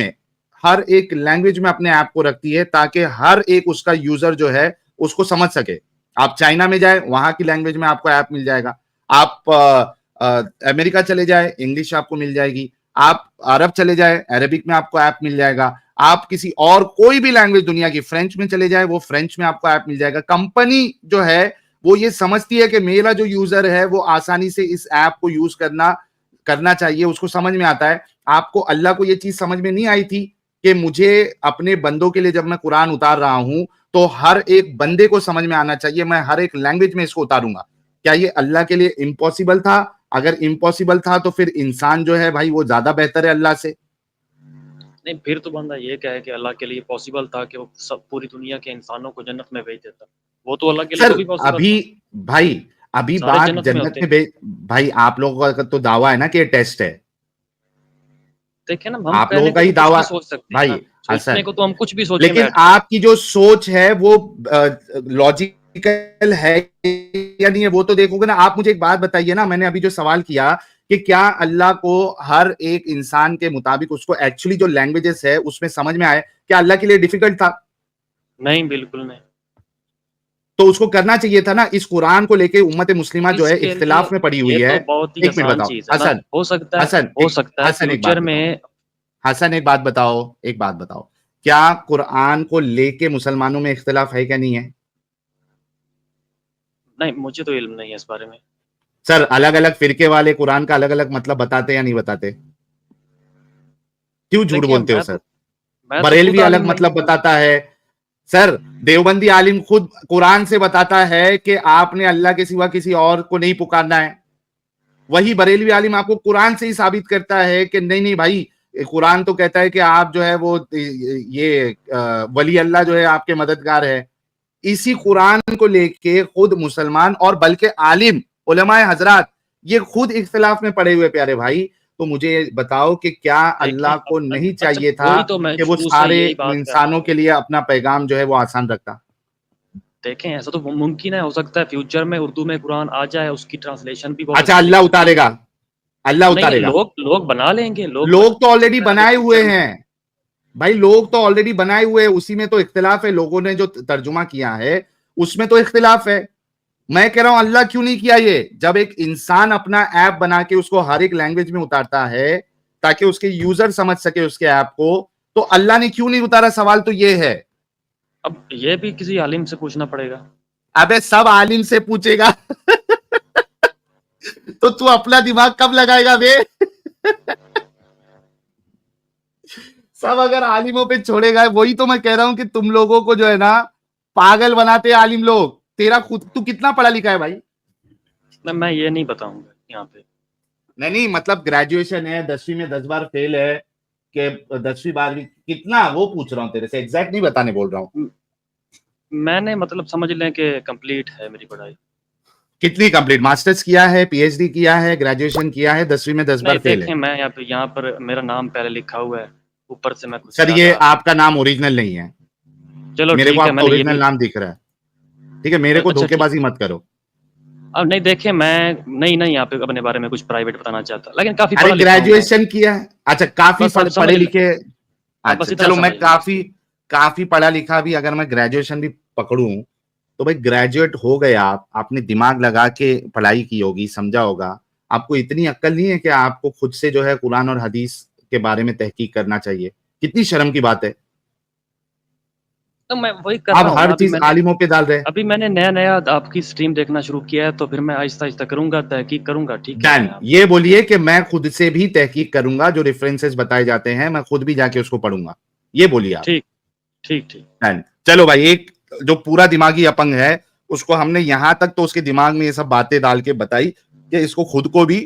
में अपने ऐप को रखती है ताकि हर एक उसका यूजर जो है उसको समझ सके। आप चाइना में जाए वहां की लैंग्वेज में आपको ऐप मिल जाएगा। आप अमेरिका चले जाए इंग्लिश आपको मिल जाएगी। आप अरब चले जाए अरेबिक में आपको ऐप मिल जाएगा। आप किसी और कोई भी लैंग्वेज दुनिया की फ्रेंच में चले जाए वो फ्रेंच में आपको ऐप मिल जाएगा। कंपनी जो है वो ये समझती है कि मेरा जो यूजर है वो आसानी से इस ऐप को यूज करना चाहिए, उसको समझ में आता है। आपको अल्लाह को ये चीज समझ में नहीं आई थी कि मुझे अपने बंदों के लिए जब मैं कुरान उतार रहा हूं तो हर एक बंदे को समझ में आना चाहिए, मैं हर एक लैंग्वेज में इसको उतारूंगा। क्या ये अल्लाह के लिए इम्पॉसिबल था? अगर इम्पॉसिबल था तो फिर इंसान जो है भाई वो ज्यादा बेहतर है अल्लाह से। नहीं, फिर तो बंदा ये कहे कि अल्लाह के लिए पॉसिबल था कि वो सब पूरी दुनिया के इंसानों को जन्नत में भेज देता। वो तो अल्लाह के लिए सर तो भी पॉसिबल अभी था, भाई अभी सारे बात जन्नत में जन्नत होते। में भाई आप लोगों का तो दावा है ना कि ये टेस्ट है। देखे ना, हम आप लोगों कहने का को ही तो कुछ दावा भी सोच सकते हैं ना, भाई सोचने हसन, को तो हम कुछ भी सोचे लेकिन बैठ जाए। आपकी जो सोच है वो लॉजिकल है या नहीं है वो तो देखोगे ना। आप मुझे एक बात बताइए ना, मैंने अभी जो सवाल किया कि क्या अल्लाह को हर एक इंसान के मुताबिक उसको एक्चुअली जो लैंग्वेजेस है उसमें समझ में आए, क्या अल्लाह के लिए डिफिकल्ट था? नहीं, बिल्कुल नहीं। तो उसको करना चाहिए था ना। इस कुरान को लेके उम्मत मुस्लिमा जो है इसके लिए इख्तिलाफ में पड़ी हुई ये है। तो बहुत ही एक मिनट आसान बताओ चीज है ना, हसन, हो सकता है हसन एक बात फ्यूचर बताओ, में। हसन एक बात बताओ, एक बात बताओ, क्या कुरान को लेके मुसलमानों में इख्तिलाफ है क्या नहीं है? नहीं, मुझे तो इल्म नहीं है इस बारे में। सर अलग अलग फिरके वाले कुरान का अलग अलग मतलब बताते या नहीं बताते? क्यों झूठ देखिए बोलते हो सर? मैं तो खुद बरेलवी अलग आलिम नहीं मतलब हूँ। बताता है सर, देवबंदी आलिम खुद कुरान से बताता है कि आपने अल्लाह के सिवा किसी और को नहीं पुकारना है। वही बरेलवी आलिम आपको कुरान से ही साबित करता है कि नहीं नहीं भाई, कुरान तो कहता है कि आप जो है वो ये वली अल्लाह जो है आपके मददगार है। इसी कुरान को लेके खुद मुसलमान और बल्कि आलिम उलमाए हजरात ये खुद इख्तिलाफ में पड़े हुए प्यारे भाई। तो मुझे बताओ कि क्या देखिए अल्लाह को नहीं अच्छा, चाहिए था वही तो मैं कि वो शुरू से सारे यही बात कर रहा इंसानों हूँ। के लिए अपना पैगाम जो है वो आसान रखता? देखें, ऐसा तो मुमकिन है, हो सकता है फ्यूचर में उर्दू में कुरान आ जाए, उसकी ट्रांसलेशन भी बहुत अच्छा अच्छी लिख अल्लाह सकते हैं। उतारेगा, अल्लाह नहीं नहीं, उतारेगा। लोग बना लेंगे, लोग तो ऑलरेडी सकता है आगे बनाए हुए फ्यूचर में। हैं भाई, लोग तो ऑलरेडी बनाए हुए हैं, उसी में तो इख्तिलाफ है। लोगों ने जो तर्जुमा किया है उसमें तो इख्तिलाफ है। मैं कह रहा हूं अल्लाह क्यों नहीं किया ये? जब एक इंसान अपना ऐप बना के उसको हर एक लैंग्वेज में उतारता है ताकि उसके यूजर समझ सके उसके ऐप को, तो अल्लाह ने क्यों नहीं उतारा? सवाल तो ये है। अब ये भी किसी आलिम से पूछना पड़ेगा। अबे सब आलिम से पूछेगा तो तू अपना दिमाग कब लगाएगा बे? सब अगर आलिमों पे छोड़ेगा, वही तो मैं कह रहा हूं कि तुम लोगों को जो है ना पागल बनाते हैं आलिम लोग। तेरा खुद तू कितना पढ़ा लिखा है भाई? मैं ये नहीं बताऊंगा यहाँ पे। नहीं नहीं, मतलब ग्रेजुएशन है, 10वीं में 10 बार फेल है कि 10वीं 12वीं कितना, वो पूछ रहा हूँ तेरे से, एग्जैक्ट नहीं बताने बोल रहा हूँ। मैंने मतलब समझ लें कि कंप्लीट है मेरी पढ़ाई। कितनी कंप्लीट? मास्टर्स किया है, पीएचडी किया है, ग्रेजुएशन किया है, 10वीं में 10 बार नहीं फेल है? देखें, मैं यहाँ पर मेरा नाम पहले लिखा हुआ है, ऊपर से मैं कुछ सर ये ज्यादा। आपका नाम ओरिजिनल नहीं है, चलो मेरे को ठीक है, आपका मैंने ये ओरिजिनल भी। नाम दिख रहा है। ठीक है, मेरे को अच्छा ठीक। धोखेबाजी मत करो। अब नहीं देखें, मैं नहीं यहाँ पे अपने बारे में कुछ प्राइवेट बताना चाहता, लेकिन काफी अरे पढ़ा लिखा हूँ मैं। ग्रेजुएशन किया है, अच्छा काफी बस आप समझ पढ़े लें। लिखे। हाँ, बस अच्छा इतना चलो, मैं समझ लें बस। काफी काफी पढ़ा लिखा भी अगर मैं ग्रेजुएशन भी पकड़ूं तो भाई ग्रेजुएट हो गए आप, आपने दिमाग लगा के पढ़ाई की होगी, समझा होगा, आपको इतनी अक्ल नहीं है कि आपको खुद से जो है कुरान और हदीस के बारे में तहकीक करना चाहिए? कितनी शर्म की बात है। तो मैं वही कर आप रहा हूँ ना, हर चीज आलिमों पे डाल रहे हैं। अभी मैंने नया नया आपकी स्ट्रीम देखना शुरू किया है, तो फिर मैं आहिस्ता आहिस्ता करूंगा, तहकीक करूंगा। ठीक कह रहे डन, हैं आप। ये बोलिए कि मैं खुद से भी तहकीक करूंगा, जो रेफरेंसेस बताए जाते हैं मैं खुद भी जाके उसको पढ़ूंगा, ये बोलिए आप। ठीक ठीक ठीक। डन। चलो भाई, एक जो पूरा दिमागी अपंग है उसको हमने यहां तक तो उसके दिमाग में ये सब बातें डाल के बताई कि इसको खुद को भी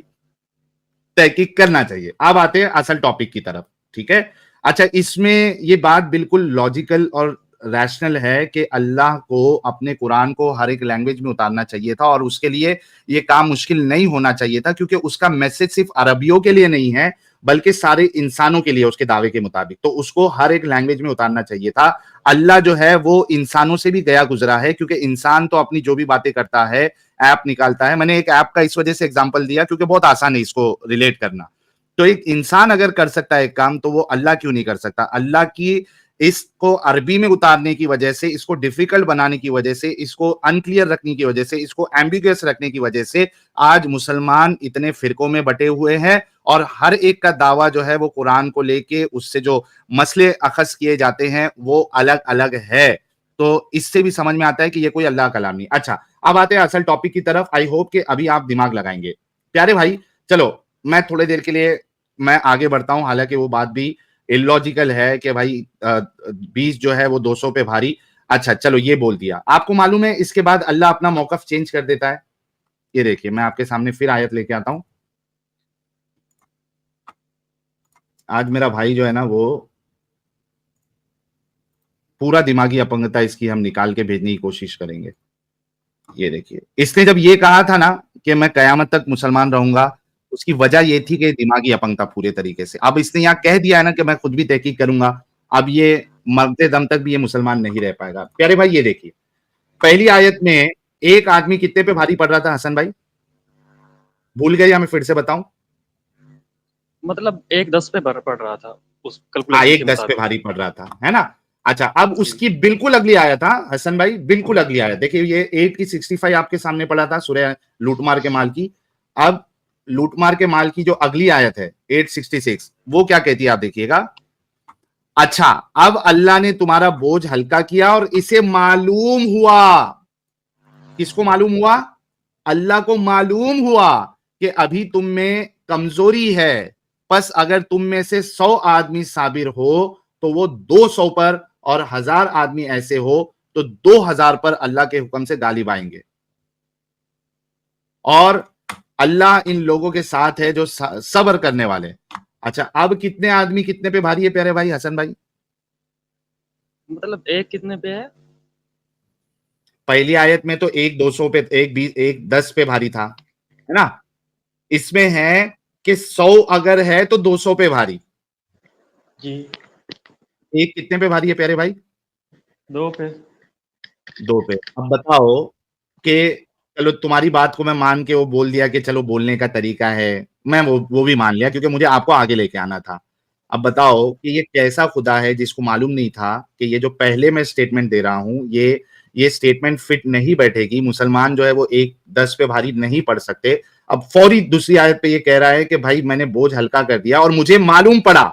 तहकीक करना चाहिए। अब आते हैं असल टॉपिक की तरफ, ठीक है? अच्छा, इसमें ये बात बिल्कुल लॉजिकल और रैशनल है कि अल्लाह को अपने कुरान को हर एक लैंग्वेज में उतारना चाहिए था, और उसके लिए ये काम मुश्किल नहीं होना चाहिए था, क्योंकि उसका मैसेज सिर्फ अरबियों के लिए नहीं है बल्कि सारे इंसानों के लिए, उसके दावे के मुताबिक तो उसको हर एक लैंग्वेज में उतारना चाहिए था। अल्लाह जो है वो इंसानों से भी गया गुजरा है, क्योंकि इंसान तो अपनी जो भी बातें करता है, ऐप निकालता है। मैंने एक ऐप का इस वजह से एग्जांपल दिया क्योंकि बहुत आसान है इसको रिलेट करना। तो एक इंसान अगर कर सकता है एक काम, तो वो अल्लाह क्यों नहीं कर सकता? अल्लाह की इसको अरबी में उतारने की वजह से, इसको डिफिकल्ट बनाने की वजह से, इसको अनक्लियर रखने की वजह से, इसको एम्बिगुअस रखने की वजह से आज मुसलमान इतने फिरकों में बटे हुए हैं, और हर एक का दावा जो है वो कुरान को लेके उससे जो मसले अखज किए जाते हैं वो अलग अलग है। तो इससे भी समझ में आता है कि ये कोई अल्लाह का कलाम नहीं। अच्छा, अब आते हैं असल टॉपिक की तरफ। आई होप कि अभी आप दिमाग लगाएंगे प्यारे भाई। चलो, मैं थोड़ी देर के लिए मैं आगे बढ़ता हूं, हालांकि वो बात भी इलॉजिकल है कि भाई 20 जो है वो 200 पे भारी। अच्छा चलो, ये बोल दिया। आपको मालूम है इसके बाद अल्लाह अपना मौकफ चेंज कर देता है। ये देखिए, मैं आपके सामने फिर आयत लेके आता हूं। आज मेरा भाई जो है ना वो पूरा दिमागी अपंगता इसकी हम निकाल के भेजने की कोशिश करेंगे। ये देखिए, इसने जब ये कहा था ना कि मैं कयामत तक मुसलमान रहूंगा, उसकी वजह ये थी कि दिमागी अपंगता पूरे तरीके से। अब इसने यहाँ कह दिया है ना कि मैं खुद भी तहकीक करूंगा, अब ये मरते दम तक भी ये मुसलमान नहीं रह पाएगा। प्यारे भाई ये देखिए, पहली आयत में एक आदमी कितने पे भारी पड़ रहा था हसन भाई? भूल गए या मैं फिर से बताऊं? मतलब 1 10 पे पड़ रहा था उस हाँ, कैलकुलेशन के 1 10 पे मुताबिक। भारी पड़ रहा था, है ना? अच्छा, अब उसकी बिल्कुल अगली आयत, हाँ हसन भाई, बिल्कुल अगली आयत देखिए, ये 8 की 65 आपके सामने पड़ा था सूरह लूटमार के माल की। अब लूटमार के माल की जो अगली आयत है 866, वो क्या कहती है आप देखिएगा। अच्छा, अब अल्लाह ने तुम्हारा बोझ हल्का किया और इसे मालूम हुआ, किसको मालूम हुआ? अल्लाह को मालूम हुआ कि अभी तुम में कमजोरी है, बस अगर तुम में से 100 आदमी साबिर हो तो वो 200 पर, और 1000 आदमी ऐसे हो तो 2000 पर अल्लाह के हुक्म से गालिब आएंगे। और अल्लाह इन लोगों के साथ है जो सब्र करने वाले। अच्छा, अब कितने आदमी कितने पे भारी है प्यारे भाई हसन भाई? मतलब एक कितने पे है? पहली आयत में तो एक 200 पे, एक 20, एक 10 पे भारी था, है ना? इसमें है कि 100 अगर है तो 200 पे भारी। जी। एक कितने पे भारी है प्यारे भाई? 2 पे। 2 पे। अब बताओ कि चलो तुम्हारी बात को मैं मान के वो बोल दिया कि चलो बोलने का तरीका है, मैं वो भी मान लिया क्योंकि मुझे आपको आगे लेके आना था। अब बताओ कि ये कैसा खुदा है जिसको मालूम नहीं था कि ये जो पहले मैं स्टेटमेंट दे रहा हूं, ये स्टेटमेंट फिट नहीं बैठेगी, मुसलमान जो है वो 1-10 पे भारी नहीं पड़ सकते। अब फौरी दूसरी आयत पे ये कह रहा है कि भाई मैंने बोझ हल्का कर दिया और मुझे मालूम पड़ा,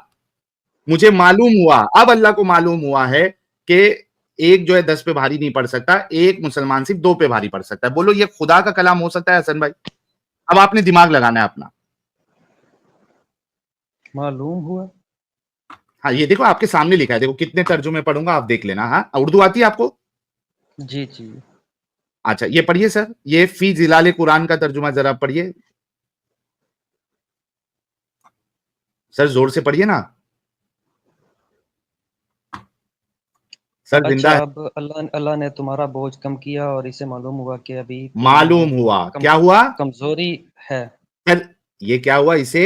मुझे मालूम हुआ। अब अल्लाह को मालूम हुआ है कि एक जो है 10 पे भारी नहीं पड़ सकता, एक मुसलमान सिर्फ 2 पे भारी पड़ सकता है। बोलो ये खुदा का कलाम हो सकता है हसन भाई? अब आपने दिमाग लगाना है अपना। मालूम हुआ। हाँ, ये देखो आपके सामने लिखा है, देखो कितने तर्जुमे पढ़ूंगा आप देख लेना। हाँ, उर्दू आती है आपको? जी जी। अच्छा, ये पढ़िए सर, ये फी जिलाल कुरान का तर्जुमा जरा पढ़िए सर, जोर से पढ़िए ना सर, जिंदा अच्छा, है। अब अल्लाह अल्लाह ने तुम्हारा बोझ कम किया और इसे मालूम हुआ कि अभी तुम मालूम में हुआ, कम, क्या हुआ कमजोरी है। सर? ये क्या हुआ? इसे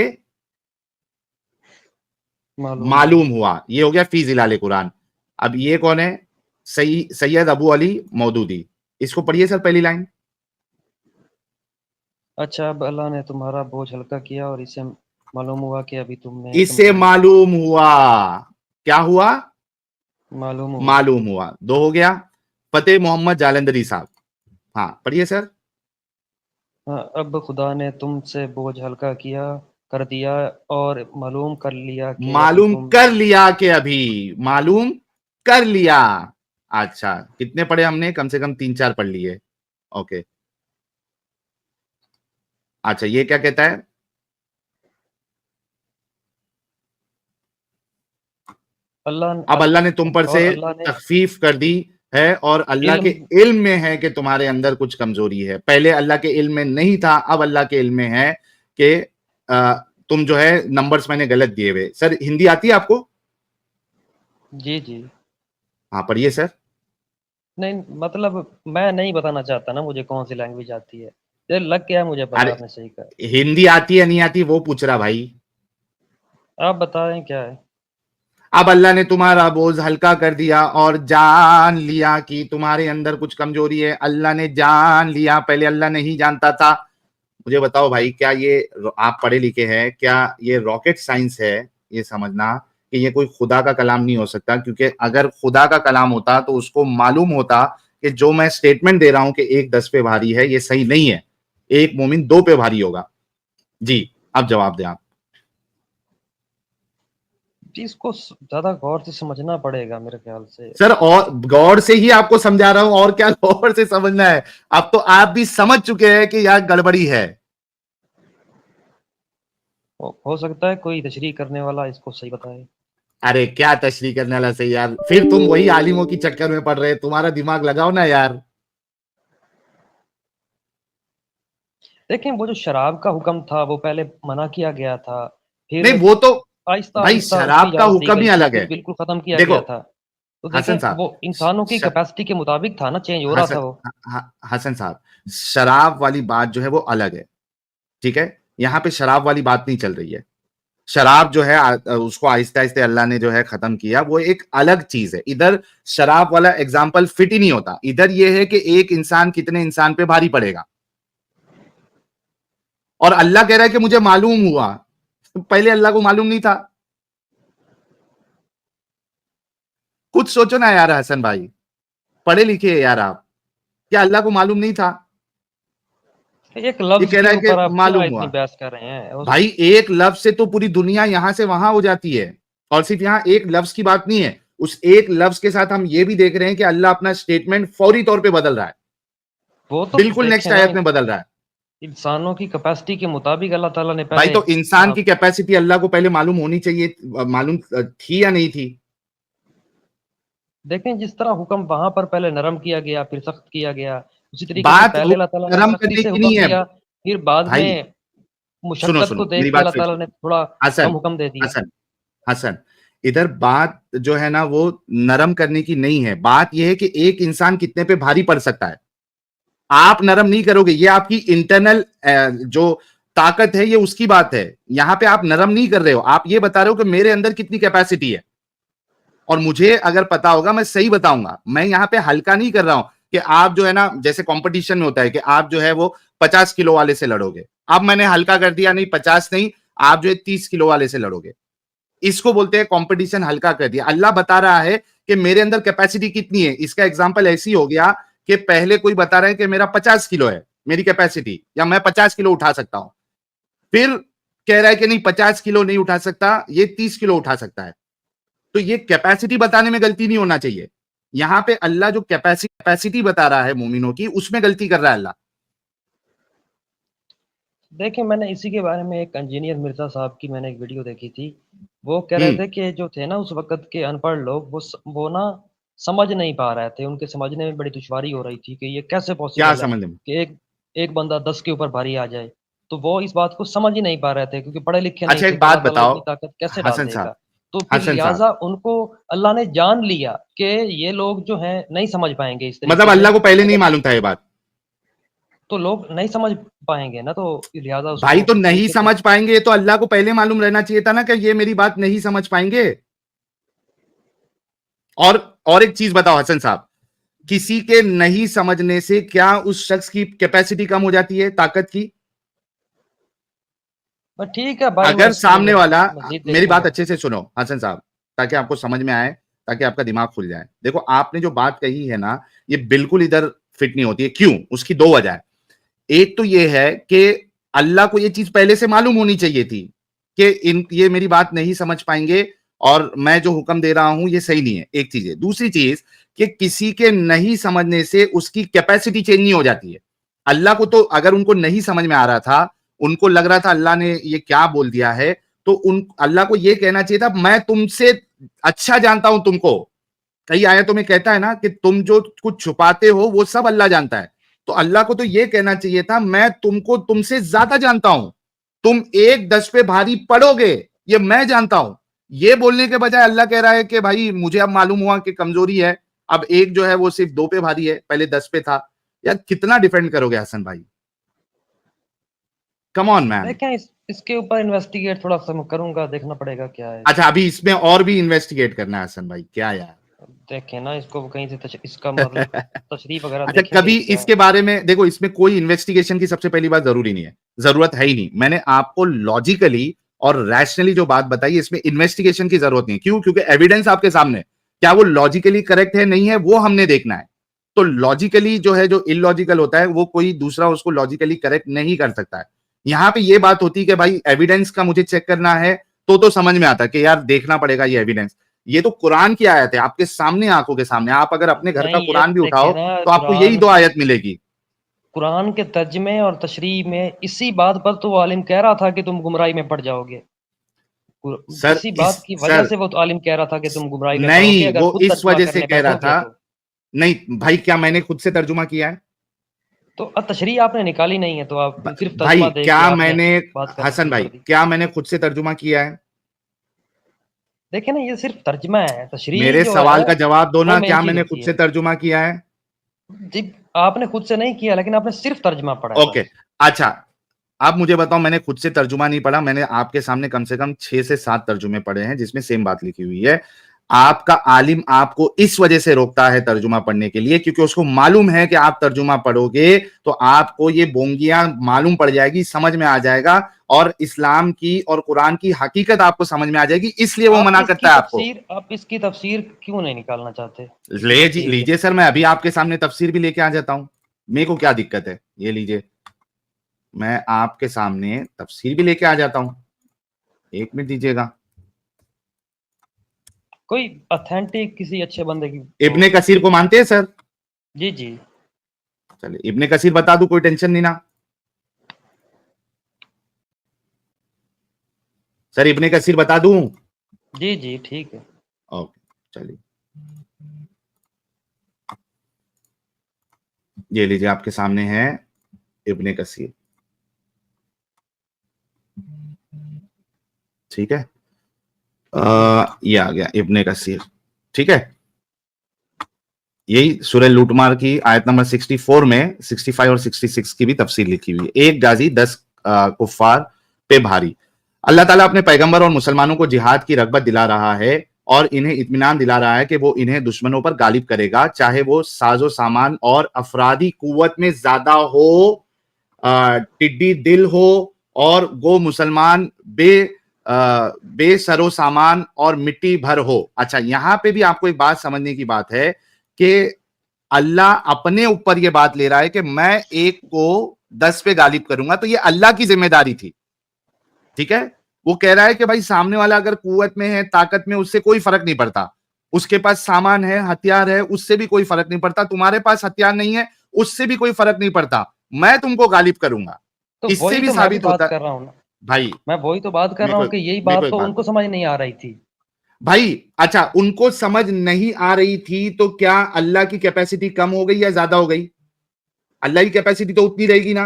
मालूम हुआ। मालूम हुआ, ये हो गया फी जिलाल कुरान। अब ये कौन है? सैयद अबू अली मौदूदी। इसको पढ़िए सर, पहली लाइन। अच्छा, अब अल्लाह ने तुम्हारा बोझ हल्का किया और इसे मालूम हुआ कि अभी तुम में इसे कमजोरी है। मालूम हुआ, क्या हुआ? मालूम हुआ। मालूम हुआ, 2 हो गया। फतेह मोहम्मद जालंधरी साहब, हाँ पढ़िए सर। हाँ, अब खुदा ने तुमसे बोझ हल्का किया कर दिया और मालूम कर लिया कि अभी मालूम तुम कर लिया कि अभी, मालूम कर लिया। अच्छा, कितने पढ़े हमने? कम से कम 3-4 पढ़ लिए। ओके, अच्छा ये क्या कहता है? अब अल्लाह ने तुम पर से और अल्लाह ने तखफीफ कर दी है और अल्लाह के इल्म। इल्म में है कि तुम्हारे अंदर कुछ कमजोरी है। पहले अल्लाह के इल्म में नहीं था, अब अल्लाह के इल्म में है कि तुम जो है नंबर्स मैंने गलत दिए हुए। सर हिंदी आती है आपको? जी जी। हाँ पढ़िए सर। नहीं, मतलब मैं नहीं बताना चाहता ना मुझे कौन सी लैंग्वेज आती है, ये लग गया मुझे पता, अरे आपने सही कहा। हिंदी आती है नहीं आती वो पूछ रहा भाई। आप बताएं क्या है। अब अल्लाह ने तुम्हारा बोझ हल्का कर दिया और जान लिया कि तुम्हारे अंदर कुछ कमजोरी है। अल्लाह ने जान लिया, पहले अल्लाह नहीं जानता था। मुझे बताओ भाई, क्या ये, आप पढ़े लिखे हैं, क्या ये रॉकेट साइंस है ये समझना कि ये कोई खुदा का कलाम नहीं हो सकता? क्योंकि अगर खुदा का कलाम होता तो उसको मालूम होता कि जो मैं स्टेटमेंट दे रहा हूं कि एक 10 पे भारी है, ये सही नहीं है, एक मोमिन 2 पे भारी होगा। जी, अब जवाब दें आप। जी, इसको ज्यादा गौर से समझना पड़ेगा मेरे ख्याल से। सर और गौर से ही आपको समझा रहा हूं, और क्या गौर से समझना है? अब तो आप भी समझ चुके हैं कि यह गड़बड़ी है। हो सकता है कोई तशरीह करने वाला इसको सही बताए। अरे क्या तशरीह करने वाला सही यार, फिर तुम वही आलिमों की चक्कर में पड़ रहे, तुम्हारा दिमाग लगाओ ना यार। देखें, वो जो शराब का हुक्म था वो पहले मना किया गया था, फिर नहीं वो तो आहिस्ता भाई आहिस्ता उसकी शराब का इजाजत दी हुक्म ही गई थी, अलग फिर है। बिल्कुल खत्म किया देखो गया था। तो देखें, हसन साहब, वो इंसानों की श- कैपेसिटी के मुताबिक था ना, चेंज हो रहा हसन था वो। हसन साहब, शराब वाली बात जो है वो अलग है, ठीक है? यहां पे शराब वाली बात नहीं चल रही है। शराब जो है उसको आहिस्ते आहिस्ते अल्लाह ने जो है खत्म किया, वो एक अलग चीज है। इधर शराब वाला एग्जाम्पल फिट ही नहीं होता। इधर ये है कि एक इंसान कितने इंसान पे भारी पड़ेगा, और अल्लाह कह रहा है कि मुझे मालूम हुआ। पहले अल्लाह को मालूम नहीं था, खुद खुद सोचो ना यार हसन भाई, पढ़े लिखे हैं यार आप, क्या अल्लाह को मालूम नहीं था? एक ये लफ्ज कह के रहा है ऊपर कि आप मालूम क्या हुआ। इतनी बहस कर रहे हैं? भाई एक लफ्ज से तो पूरी दुनिया यहां से वहां हो जाती है, और सिर्फ यहाँ एक लफ्ज की बात नहीं है, उस एक लफ्ज के साथ हम ये भी देख रहे हैं कि अल्लाह अपना स्टेटमेंट फौरी तौर पे बदल रहा है, वो तो बिल्कुल देखें नेक्स्ट ना, आयत में बदल रहा है। इंसानों की कैपेसिटी के मुताबिक अल्लाह ताला ने भाई पहले तो इंसान की कैपेसिटी अल्लाह को पहले मालूम होनी चाहिए, मालूम थी या नहीं थी? देखें, जिस तरह हुक्म वहां पर पहले नरम किया गया, फिर सख्त किया गया, उसी तरीके से बात पहले अल्लाह ताला ने नरम सख्ती करने से की हुक्म नहीं है दिया, फिर बाद भाई, में सुनो मुशक्कत सुनो को मेरी देख के बात अल्लाह फिर ताला से। ने थोड़ा हसन कम हुक्म दे दिया। हसन हसन, इधर बात जो है ना वो नरम करने की नहीं है, बात यह है कि एक इंसान कितने पे भारी पड़ सकता है। आप नरम नहीं करोगे, ये आपकी इंटरनल जो ताकत है ये उसकी बात है। यहां पे आप नरम नहीं कर रहे हो, आप ये बता रहे हो कि मेरे अंदर कितनी कैपेसिटी है, और मुझे अगर पता होगा मैं सही बताऊंगा। मैं यहां पे हल्का नहीं कर रहा हूं कि आप जो है ना, जैसे कंपटीशन में होता है कि आप जो है वो 50 किलो वाले से लड़ोगे, अब मैंने हल्का कर दिया, नहीं 50 नहीं, आप जो है 30 किलो वाले से लड़ोगे, इसको बोलते हैं कंपटीशन हल्का कर दिया। अल्लाह बता रहा है कि मेरे अंदर कैपेसिटी कितनी है। इसका एग्जांपल ऐसी हो गया कि पहले कोई बता रहा है कि मेरा 50 किलो है मेरी कैपेसिटी, या मैं 50 किलो उठा सकता हूं, फिर कह रहा है कि नहीं 50 किलो नहीं उठा सकता, ये 30 किलो उठा सकता है। तो ये कैपेसिटी बताने में गलती नहीं होना चाहिए। यहां पे अल्लाह जो कैपेसिटी बता रहा है मोमिनों की, उसमें गलती कर रहा है अल्लाह। देखिए, मैंने इसी के बारे में एक इंजीनियर मिर्जा साहब की मैंने एक वीडियो देखी थी। वो कह रहे थे कि जो थे ना उस वक़्त के अनपढ़ लोग, वो ना समझ नहीं पा रहे थे। उनके समझने में बड़ी दुश्वारी हो रही थी कि ये कैसे क्या पॉसिबल है समझ में? कि एक बंदा 10 के ऊपर भारी आ जाए। तो वो इस बात को समझ ही नहीं पा रहे थे, क्योंकि पढ़े लिखे नहीं अच्छा थे, एक तो बात अल्लाह ताला बताओ इतनी ताकत कैसे डाल हसन साहब, देगा? तो फिर हसन साहब, लिहाज़ा उनको अल्लाह ने जान लिया कि ये लोग जो हैं नहीं समझ पाएँगे इस मतलब तरीके से। अल्लाह को पहले नहीं अगर मालूम था ये बात? तो लोग नहीं समझ पाएँगे ना, तो लिहाज़ा भाई उसको तो इस नहीं तरीके से। समझ पाएंगे तो अल्लाह को पहले मालूम रहना चाहिए था ना कि ये मेरी बात नहीं समझ पाएंगे। और एक चीज बताओ हसन साहब, किसी के नहीं समझने से क्या उस शख्स की कैपेसिटी कम हो जाती है, ताकत की? बस ठीक है भाई, मैं अगर इस पर सामने वाला, मज़ीद मेरी बात देखूँगा। अच्छे से सुनो हसन साहब, ताकि आपको समझ में आए, ताकि आपका दिमाग खुल जाए। देखो आपने जो बात कही है ना, ये बिल्कुल इधर फिट नहीं होती है। क्यों? उसकी दो वजह है। एक तो ये है कि अल्लाह को ये चीज पहले से मालूम होनी चाहिए थी कि ये मेरी बात नहीं समझ पाएंगे, और मैं जो हुक्म दे रहा हूं ये सही नहीं है। एक चीज है। दूसरी चीज कि किसी के नहीं समझने से उसकी कैपेसिटी चेंज नहीं हो जाती है। अल्लाह को तो अगर उनको नहीं समझ में आ रहा था, उनको लग रहा था अल्लाह ने ये क्या बोल दिया है, तो उन अल्लाह को ये कहना चाहिए था मैं तुमसे अच्छा जानता हूं तुमको। कई आयतों में कहता है ना कि तुम जो कुछ छुपाते हो वो सब अल्लाह जानता है। तो अल्लाह को तो ये कहना चाहिए था मैं तुमको तुमसे ज्यादा जानता हूं, तुम 1-10 पे भारी पड़ोगे ये मैं जानता हूं। ये बोलने के बजाय अल्लाह कह रहा है कि भाई मुझे अब मालूम हुआ कि कमजोरी है, अब एक जो है वो सिर्फ 2 पे भारी है, पहले 10 पे था। यार कितना डिफेंड करोगे हसन भाई? Come on man. देखें, इसके ऊपर इन्वेस्टिगेट थोड़ा सा मैं करूँगा, देखना पड़ेगा क्या है। अच्छा अभी इसमें और भी इन्वेस्टिगेट करना है हसन भाई, क्या यार? देखें ना इसको कहीं से इसका मतलब तशरीह वगैरह अच्छा देखेंगे कभी क्या है। इसके बारे में देखो, इसमें कोई इन्वेस्टिगेशन की सबसे पहली बात जरूरी नहीं है, जरूरत है ही नहीं। मैंने आपको लॉजिकली और रैशनली जो बात बताई, इसमें इन्वेस्टिगेशन की जरूरत नहीं। क्यों? क्योंकि एविडेंस आपके सामने, क्या वो लॉजिकली करेक्ट है नहीं है वो हमने देखना है। तो लॉजिकली जो है, जो इलॉजिकल होता है वो कोई दूसरा उसको लॉजिकली करेक्ट नहीं कर सकता है। यहां पे ये बात होती है कि भाई एविडेंस का मुझे चेक करना है, तो समझ में आता है कि यार देखना पड़ेगा ये एविडेंस। ये तो कुरान की आयत है आपके सामने, आंखों के सामने। आप अगर अपने घर का नहीं, ये कुरान भी देखें उठाओ ना, तो आपको यही दो आयत मिलेगी। कुरान के तर्जमे और तशरीह में इसी बात पर तो वो आलिम कह रहा था कि तुम गुमराही में पड़ जाओगे। सर इसी बात की वजह सर से वो तो आलिम कह रहा था कि तुम गुमराही में पड़ोगे नहीं, अगर वो खुद इस तर्जुमा वजह से करने कह रहा बैठोगे था। तो। नहीं भाई, क्या मैंने खुद से तर्जुमा किया है? तो तशरीह आपने निकाली नहीं है, तो आप सिर्फ भाई तर्जुमा देख के क्या आपने मैंने, बात करना हसन शुरू भाई कर दी। क्या मैंने खुद से तर्जुमा किया है? देखिए ना, ये सिर्फ तर्जमा है, तशरीह मेरे जो सवाल है का जवाब दो वो ना, मेन क्या चीज मैंने होती खुद है। से तर्जुमा किया है? जी, आपने खुद से नहीं किया, लेकिन आपने सिर्फ तर्जमा पढ़ा है ओके बस। अच्छा, अब मुझे बताओ, मैंने खुद से तर्जुमा नहीं पढ़ा, मैंने आपके सामने कम से कम 6 से 7 तर्जुमे पढ़े हैं जिसमें सेम बात लिखी हुई है। आपका आलिम आपको इस वजह से रोकता है तर्जुमा पढ़ने के लिए, क्योंकि उसको मालूम है कि आप तर्जुमा पढ़ोगे तो आपको ये बोंगियां मालूम पड़ जाएगी, समझ में आ जाएगा, और इस्लाम की और कुरान की हकीकत आपको समझ में आ जाएगी, इसलिए वो मना करता है आपको। आप इसकी तफसीर क्यों नहीं निकालना चाहते? लीजिए सर, मैं अभी आपके सामने तफसीर भी लेके आ जाता हूं, मेरे को क्या दिक्कत है, ये लीजिए, मैं आपके सामने तफसीर भी लेके आ जाता हूं, 1 मिनट दीजिएगा। कोई ऑथेंटिक किसी अच्छे बंदे की इब्ने कसीर को मानते हैं सर? जी जी। चलिए इब्ने कसीर बता दूं, कोई टेंशन नहीं ना सर, इब्ने कसीर बता दूं? जी जी ठीक है। ओके चलिए, ये लीजिए आपके सामने है इब्ने कसीर, ठीक है, ये आ गया इब्ने कसीर, ठीक है। यही सूरह लूटमार की आयत नंबर 64 में 65 और 66 की भी तफसीर लिखी हुई है। एक गाजी 10 कुफ्फार पे भारी। अल्लाह ताला अपने पैगंबर और मुसलमानों को जिहाद की रगबत दिला रहा है और इन्हें इत्मीनान दिला रहा है कि वो इन्हें दुश्मनों पर गालिब करेगा, चाहे वो साजो सामान और अफरादी कुव्वत में ज्यादा हो, टिड्डी दिल हो और गो मुसलमान बेसरो सामान और मिट्टी भर हो। अच्छा, यहां पे भी आपको एक बात समझने की बात है कि अल्लाह अपने ऊपर यह बात ले रहा है कि मैं एक को 10 पे गालिब करूंगा, तो ये अल्लाह की जिम्मेदारी थी, ठीक है। वो कह रहा है कि भाई सामने वाला अगर कुव्वत में है, ताकत में, उससे कोई फर्क नहीं पड़ता, उसके पास सामान है, हथियार है, उससे भी कोई फर्क नहीं पड़ता, तुम्हारे पास हथियार नहीं है, उससे भी कोई फर्क नहीं पड़ता, मैं तुमको गालिब करूंगा। तो इससे भी तो साबित होता है कर रहा हूं ना भाई, मैं वही तो बात कर रहा हूँ कि यही बात तो उनको समझ नहीं आ रही थी भाई। अच्छा, उनको समझ नहीं आ रही थी तो क्या अल्लाह की कैपेसिटी कम हो गई या ज्यादा हो गई? अल्लाह की कैपेसिटी तो उतनी रहेगी ना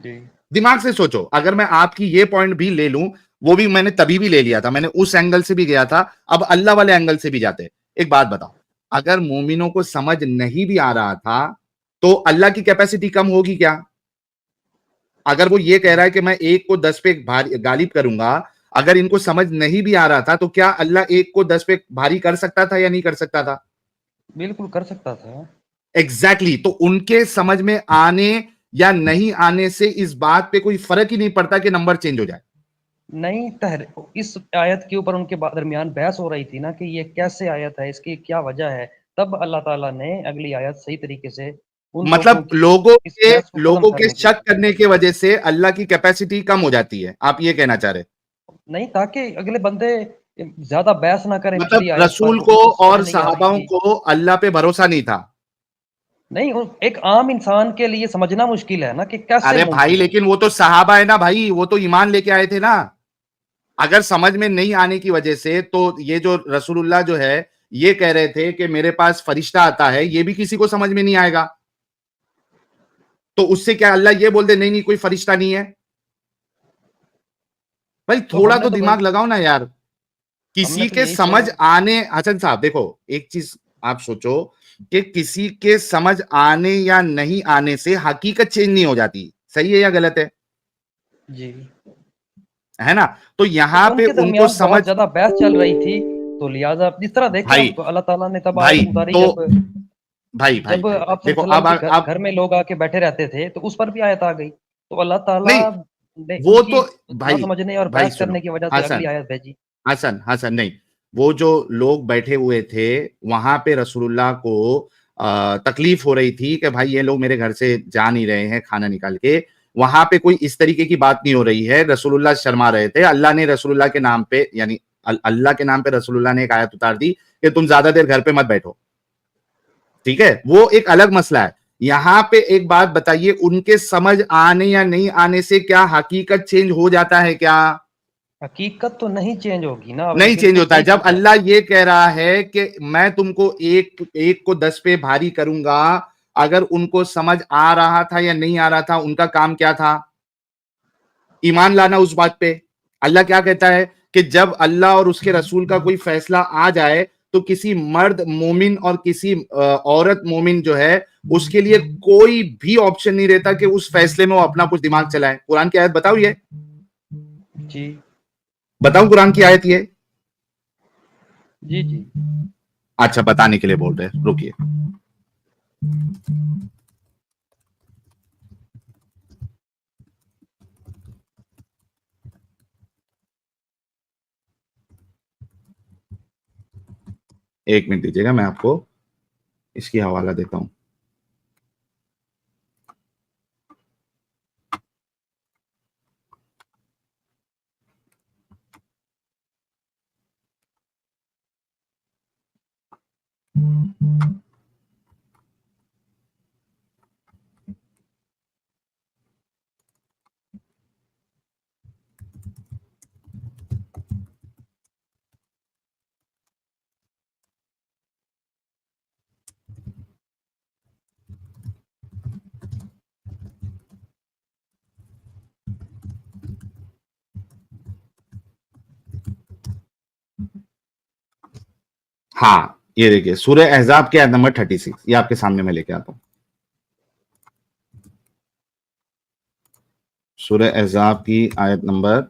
जी। दिमाग से सोचो, अगर मैं आपकी ये पॉइंट भी ले लूं, वो भी मैंने तभी भी ले लिया था, मैंने उस एंगल से भी गया था, अब अल्लाह वाले एंगल से भी जाते। एक बात बताओ, अगर मोमिनों को समझ नहीं भी आ रहा था तो अल्लाह की कैपेसिटी कम होगी क्या? अगर वो ये कह रहा है कि मैं एक को 10 पे गालिब करूंगा, अगर इनको समझ नहीं भी आ रहा था तो क्या अल्लाह एक को 10 पे भारी कर सकता था या नहीं कर सकता था? बिल्कुल कर सकता था। एग्जैक्टली तो उनके समझ में आने या नहीं आने से इस बात पे कोई फर्क ही नहीं पड़ता कि नंबर चेंज हो जाए। नहीं, इस आयत के ऊपर उनके दरमियान बहस हो रही थी ना कि ये कैसे आयत है, इसकी क्या वजह है। तब अल्लाह ताला ने अगली आयत सही तरीके से मतलब लोगों के शक करने की वजह से अल्लाह की कैपेसिटी कम हो जाती है, आप ये कहना चाह रहे? नहीं, ताकि अगले बंदे ज्यादा बहस ना करें। मतलब रसूल को और सहाबाओं को अल्लाह पे भरोसा नहीं था? नहीं, एक आम इंसान के लिए समझना मुश्किल है ना कि कैसे। अरे भाई, लेकिन वो तो सहाबा है ना भाई, वो तो ईमान लेके आए थे ना। अगर समझ में नहीं आने की वजह से, तो ये जो रसूलुल्लाह जो है ये कह रहे थे कि मेरे पास फरिश्ता आता है, ये भी किसी को समझ में नहीं आएगा, तो उससे क्या अल्लाह ये बोल दे नहीं नहीं कोई फरिश्ता नहीं है? भाई थोड़ा तो दिमाग लगाओ ना यार, किसी के समझ आने, हसन साहब देखो, एक चीज आप सोचो कि किसी के समझ आने या नहीं आने से हकीकत चेंज नहीं हो जाती, सही है या गलत है? जी, है ना। तो यहाँ पे उनको समझ ज्यादा बहस चल रही थी, तो लिहाजा जिस तरह देखें अल्लाह ताला ने तब आयत उतारी, जब आप देखो अब घर में लोग आके बैठे रहते थे तो उस पर भी आयत आ गई, तो अल्लाह ताला ने वो तो भाई समझने और बहस करने की वजह से अगली आयत भेजी। हसन नहीं, वो जो लोग बैठे हुए थे वहां पे रसूलुल्लाह को तकलीफ हो रही थी कि भाई ये लोग मेरे घर से जा नहीं रहे हैं खाना निकाल के, वहां पे कोई इस तरीके की बात नहीं हो रही है, रसूलुल्लाह शर्मा रहे थे। अल्लाह ने रसूलुल्लाह के नाम पे, यानी अल्लाह के नाम पे रसूलुल्लाह ने एक आयत उतार दी कि तुम ज्यादा देर घर पे मत बैठो, ठीक है, वो एक अलग मसला है। यहां पे एक बात बताइए, उनके समझ आने या नहीं आने से क्या हकीकत चेंज हो जाता है क्या? हकीकत तो नहीं चेंज होगी ना, नहीं चेंज होता है। जब अल्लाह ये कह रहा है कि मैं तुमको एक को 10 पे भारी करूंगा, अगर उनको समझ आ रहा था या नहीं आ रहा था, उनका काम क्या था? ईमान लाना उस बात पे। अल्लाह क्या कहता है कि जब अल्लाह और उसके रसूल का कोई फैसला आ जाए तो किसी मर्द मोमिन और किसी औरत मोमिन जो है उसके लिए कोई भी ऑप्शन नहीं रहता कि उस फैसले में वो अपना कुछ दिमाग चलाए। कुरान की आयत बताओ, ये जी बताओ कुरान की आयत ये। जी जी अच्छा, बताने के लिए बोल रहे हैं, रुकिए। एक मिनट दीजिएगा, मैं आपको इसकी हवाला देता हूं। हाँ, ये देखिए सूरह अहज़ाब के आयत नंबर 36, ये आपके सामने मैं लेके आता हूं। सूरह अहज़ाब की आयत नंबर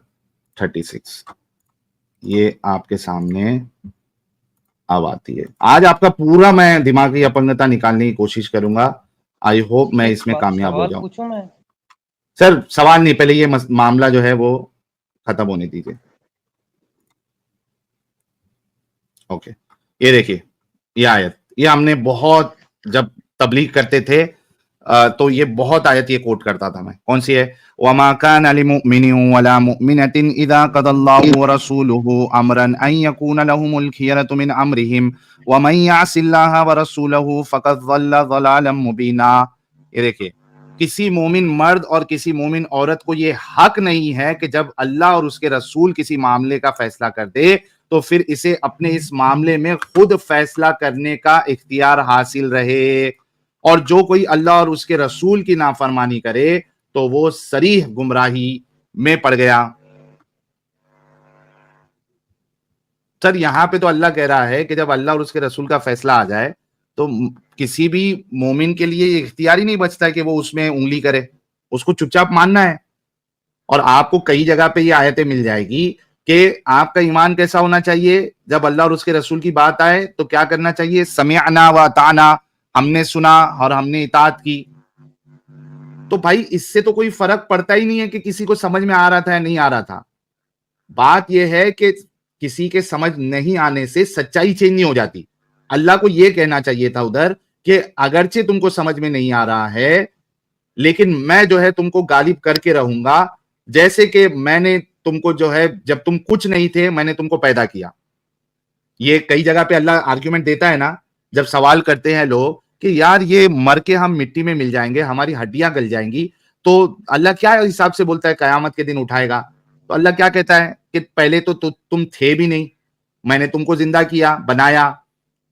36, ये आपके सामने अब आती है। आज आपका पूरा मैं दिमागी अपंगता निकालने की कोशिश करूंगा। आई होप मैं इसमें कामयाब हो जाऊं। पूछूं मैं? सर सवाल नहीं, पहले ये मामला जो है वो खत्म होने दीजिए। ओके, ये देखिए, ये आयत, ये हमने बहुत जब तबलीग करते थे तो ये बहुत आयत ये कोट करता था मैं। कौन सी है? वमा कान लिमुमिनिन वला मुमिनतिन इज़ा क़दल्लाहु व रसूलुहु अमरन अन यकून लहुमुल खियरतु मिन अमरिहिम व मन यअसिल्लाह व रसूलहु फ़क़द ज़ल्ल ज़लालन मुबीना। ये देखिए, किसी मोमिन मर्द और किसी मोमिन औरत को ये हक नहीं है कि जब अल्लाह और उसके रसूल किसी मामले का फैसला कर दे तो फिर इसे अपने इस मामले में खुद फैसला करने का इख्तियार हासिल रहे। और जो कोई अल्लाह और उसके रसूल की नाफरमानी करे तो वो सरीह गुमराही में पड़ गया। सर यहां पे तो अल्लाह कह रहा है कि जब अल्लाह और उसके रसूल का फैसला आ जाए तो किसी भी मोमिन के लिए ये इख्तियार ही नहीं बचता कि वो उसमें उंगली करे, उसको चुपचाप मानना है। और आपको कई जगह पे ये आयतें मिल जाएगी कि आपका ईमान कैसा होना चाहिए, जब अल्लाह और उसके रसूल की बात आए तो क्या करना चाहिए? समिअना व अताना, हमने सुना और हमने इताअत की। तो भाई इससे तो कोई फर्क पड़ता ही नहीं है कि किसी को समझ में आ रहा था या नहीं आ रहा था। बात यह है कि किसी के समझ नहीं आने से सच्चाई चेंज नहीं हो जाती। अल्लाह को यह कहना चाहिए था उधर कि अगरचे तुमको समझ में नहीं आ रहा है लेकिन मैं जो है तुमको गालिब करके रहूंगा, जैसे कि मैंने तुमको जो है जब तुम कुछ नहीं थे मैंने तुमको पैदा किया। ये कई जगह पे अल्लाह आर्ग्यूमेंट देता है ना, जब सवाल करते हैं लोग कि यार ये मर के हम मिट्टी में मिल जाएंगे, हमारी हड्डियां गल जाएंगी, तो अल्लाह क्या हिसाब से बोलता है कयामत के दिन उठाएगा? तो अल्लाह क्या कहता है कि पहले तो तुम थे भी नहीं, मैंने तुमको जिंदा किया, बनाया।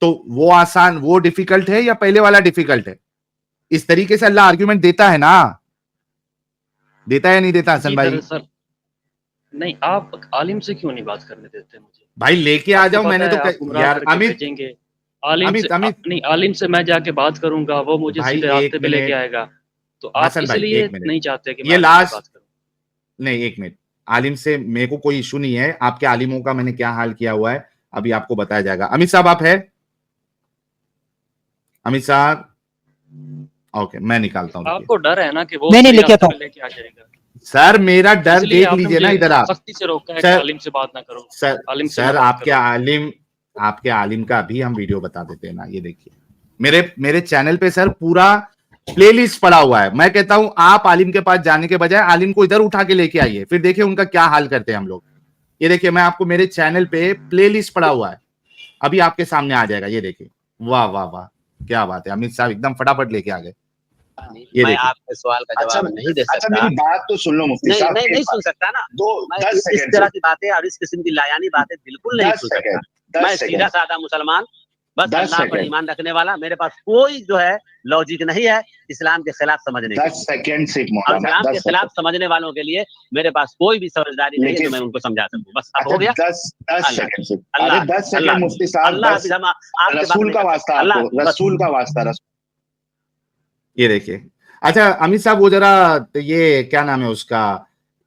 तो वो आसान, वो डिफिकल्ट है या पहले वाला डिफिकल्ट है? इस तरीके से अल्लाह आर्ग्यूमेंट देता है ना, देता है या नहीं देता हसन जी भाई? दरअसल नहीं, आप आलिम से क्यों नहीं बात करने देते मुझे? भाई लेके आ आपको जाओ, पता मैंने तो है आप गुमराह यार करके अमित, भेजेंगे। आलिम से अमित नहीं, आलिम से मैं जाके बात करूँगा, वो मुझे भाई सीधे एक रास्ते पे लेके मिनट, आएगा। तो आप हसन भाई इसलिए एक मिनट, नहीं चाहते कि मैं ये आलिम से लास्ट, बात करूँ। नहीं एक मिनट, आलिम से मेरे को कोई इशू नहीं है, आपके आलिमों का मैंने क्या हाल किया हुआ है अभी आपको बताया जाएगा। अमित साहब आप है? अमित साहब, ओके मैं निकालता हूँ, रुकिए। आपको डर है ना कि वो नहीं सही लेके आता रास्ते हूँ। पे लेके आ जाएगा, सर मेरा डर इसलिए देख आपने लीजिए ना मुझे इधर आप। सख्ती से रोका है कि सर आलिम से बात ना करो। सर आलिम से ना सर बात करो। आपके आलिम का भी हम वीडियो बता देते हैं ना। ये देखिए मेरे चैनल पे सर पूरा प्लेलिस्ट पड़ा हुआ है। मैं कहता हूं आप आलिम के पास जाने के बजाय आलिम को इधर उठा के लेके आइए, फिर देखिए उनका क्या हाल करते हैं हम लोग। ये देखिए मैं आपको मेरे चैनल पे प्लेलिस्ट पड़ा हुआ है, अभी आपके सामने आ जाएगा। ये देखिए, वाह वाह वाह, क्या बात है, अमित साहब एकदम फटाफट लेके आ गए। ये मैं देखिए, आपके सवाल का जवाब नहीं दे सकता। मेरी बात तो सुन लो मुफ्ती नहीं साहब, नहीं नहीं सुन सकता ना। मैं इस तरह की बातें और इस किस्म की लायानी बातें बिल्कुल नहीं सुन सकता। मैं सीधा साधा मुसलमान, बस अल्लाह पर ईमान रखने वाला। मेरे पास कोई जो है लॉजिक नहीं है इस्लाम के खिलाफ समझने के लिए। 10 सेकंड से और इस्लाम के खिलाफ समझने वालों के लिए मेरे पास कोई भी समझदारी नहीं है जो मैं उनको समझा सकूं। बस अब हो गया। 10 सेकंड से, अल्लाह 10 सेकंड मुफ्ती साहब, अल्लाह हाफिज़। हम आपसे बात रसूल नहीं का कर वास्ता सकते। अल्लाह आपको, रसूल का वास्ता। ये देखिए। अच्छा अमित साहब वो जरा ये क्या नाम है उसका,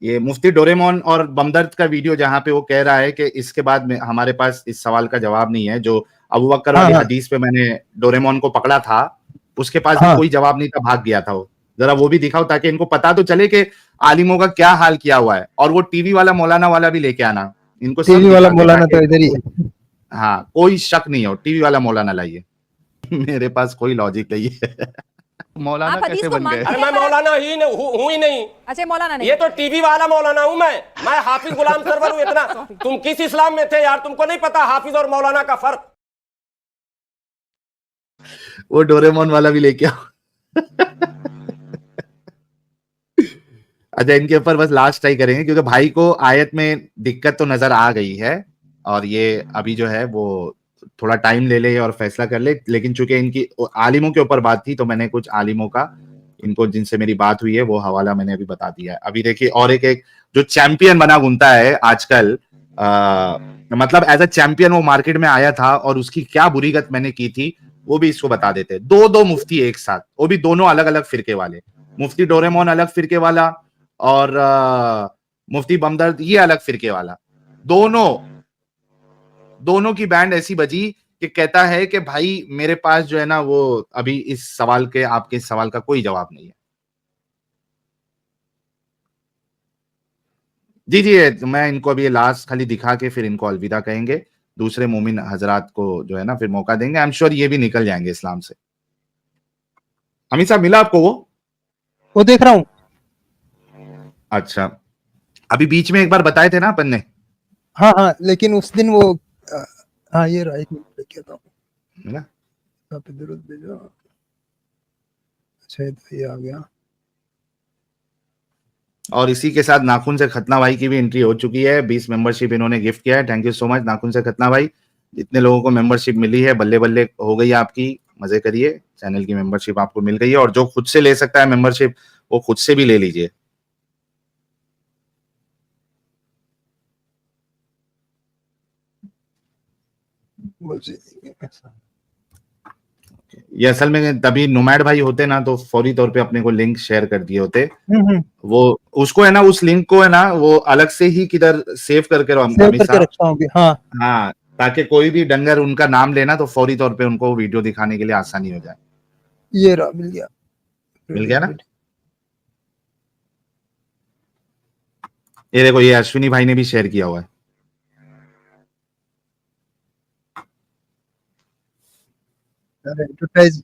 ये मुफ्ती डोरेमोन और बमदर्द का वीडियो जहां पे वो कह रहा है कि इसके बाद में हमारे पास इस सवाल का जवाब नहीं है, जो अबू बकर वाली हदीस पे मैंने डोरेमोन को पकड़ा था, उसके पास भी कोई जवाब नहीं था, भाग गया था वो। जरा वो भी दिखाओ ताकि इनको पता तो चले कि आलिमों का क्या हाल किया हुआ है। और वो टीवी वाला मौलाना वाला भी लेके आना, इनको टीवी वाला मौलाना तो इधर ही है। हाँ, कोई शक नहीं हो, टीवी वाला मौलाना लाइए। मेरे पास कोई लॉजिक नहीं है। मौलाना कैसे बन गए? अरे मैं मौलाना ही हूँ ही नहीं। अच्छा मौलाना नहीं, ये तो टीवी वाला मौलाना हूँ मैं हाफिज गुलाम सरवर हूँ। इतना तुम किस इस्लाम में थे यार, तुमको नहीं पता हाफिज और मौलाना का फर्क? वो डोरेमोन वाला भी लेके आओ। अच्छा, इनके ऊपर बस लास्ट ट्राई करेंगे क्योंकि भाई को आयत में दिक्कत तो नजर आ गई है और ये अभी जो है वो थोड़ा टाइम ले ले और फैसला कर ले। लेकिन चूंकि इनकी आलिमों के ऊपर बात थी तो मैंने कुछ आलिमों का, इनको जिनसे मेरी बात हुई है वो हवाला मैंने अभी बता दिया है। अभी देखिए, और एक जो चैंपियन बना घूमता है आजकल, मतलब एज अ चैंपियन वो मार्केट में आया था और उसकी क्या बुरीगत मैंने की थी वो भी इसको बता देते। दो मुफ्ती एक साथ, वो भी दोनों अलग अलग फिरके वाले। मुफ्ती डोरेमोन अलग फिरके वाला और मुफ्ती बमदर्द ये अलग फिरके वाला। दोनों की बैंड ऐसी बजी कि कहता है कि भाई मेरे पास जो है ना वो अभी इस सवाल के, आपके इस सवाल का कोई जवाब नहीं है। जी, मैं इनको अभी लास्ट खाली दिखा के फिर इनको अलविदा कहेंगे। दूसरे मोमिन हजरात को जो है ना फिर मौका देंगे। आई एम श्योर ये भी निकल जाएंगे इस्लाम से। अमीर साहब मिला आपको वो देख रहा हूं। अच्छा, अभी बीच में एक बार बताए थे ना अपन ने। हाँ, लेकिन उस दिन वो हाँ ये रहा, एक मिनट क्या था मिला पे दुरूद भेजो। अच्छा ये आ गया। और इसी के साथ नाखून से खतना भाई की भी एंट्री हो चुकी है। 20 मेंबरशिप इन्होंने गिफ्ट किया है। थैंक यू सो मच नाखून से खतना भाई। जितने लोगों को मेंबरशिप मिली है बल्ले बल्ले हो गई आपकी, मजे करिए। चैनल की मेंबरशिप आपको मिल गई है और जो खुद से ले सकता है मेंबरशिप वो खुद से भी ले लीजिए। ये असल में तभी नुमैड भाई होते ना तो फौरी तौर पे अपने को लिंक शेयर कर दिए होते। वो उसको है ना, उस लिंक को है ना वो अलग से ही किधर सेव करके रखता हूँ। हाँ, ताकि कोई भी डंगर उनका नाम लेना तो फौरी तौर पे उनको वीडियो दिखाने के लिए आसानी हो जाए। ये रहा, मिल गया ना। ये देखो, ये अश्विनी भाई ने भी शेयर किया हुआ है। एडवर्टाइज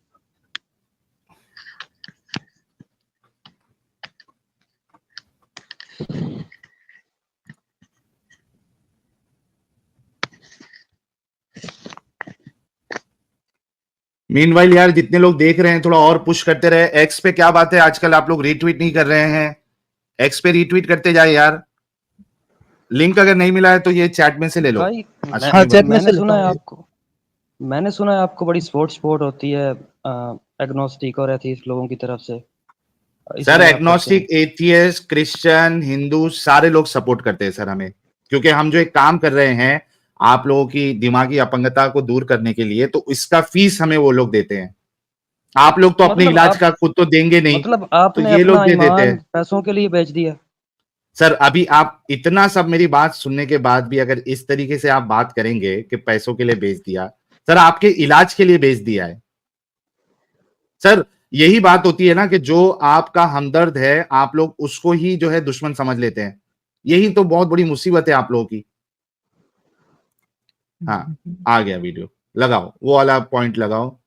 मीनवाइल यार जितने लोग देख रहे हैं थोड़ा और पुश करते रहे। एक्स पे क्या बात है, आजकल आप लोग रीट्वीट नहीं कर रहे हैं। एक्स पे रीट्वीट करते जाए यार। लिंक अगर नहीं मिला है तो ये चैट में से ले लो भाई। चैट में से सुना है आपको, मैंने सुना है आपको बड़ी सपोर्ट होती है एग्नोस्टिक और एथीस्ट लोगों की तरफ से। Sir agnostic, atheist, Christian, Hindu सारे लोग सपोर्ट करते हैं सर हमें, क्योंकि हम जो एक काम कर रहे हैं आप लोगों की दिमागी अपंगता को दूर करने के लिए, तो इसका फीस हमें वो लोग देते हैं। आप लोग तो अपने इलाज का खुद तो देंगे नहीं, मतलब आपने तो ये लोग दे देते हैं। पैसों के लिए बेच दिया सर। अभी आप इतना सब मेरी बात सुनने के बाद भी अगर इस तरीके से आप बात करेंगे कि पैसों के लिए बेच दिया, सर आपके इलाज के लिए बेच दिया है सर। यही बात होती है ना कि जो आपका हमदर्द है आप लोग उसको ही जो है दुश्मन समझ लेते हैं। यही तो बहुत बड़ी मुसीबत है आप लोगों की। हाँ, आ गया वीडियो, लगाओ वो वाला पॉइंट लगाओ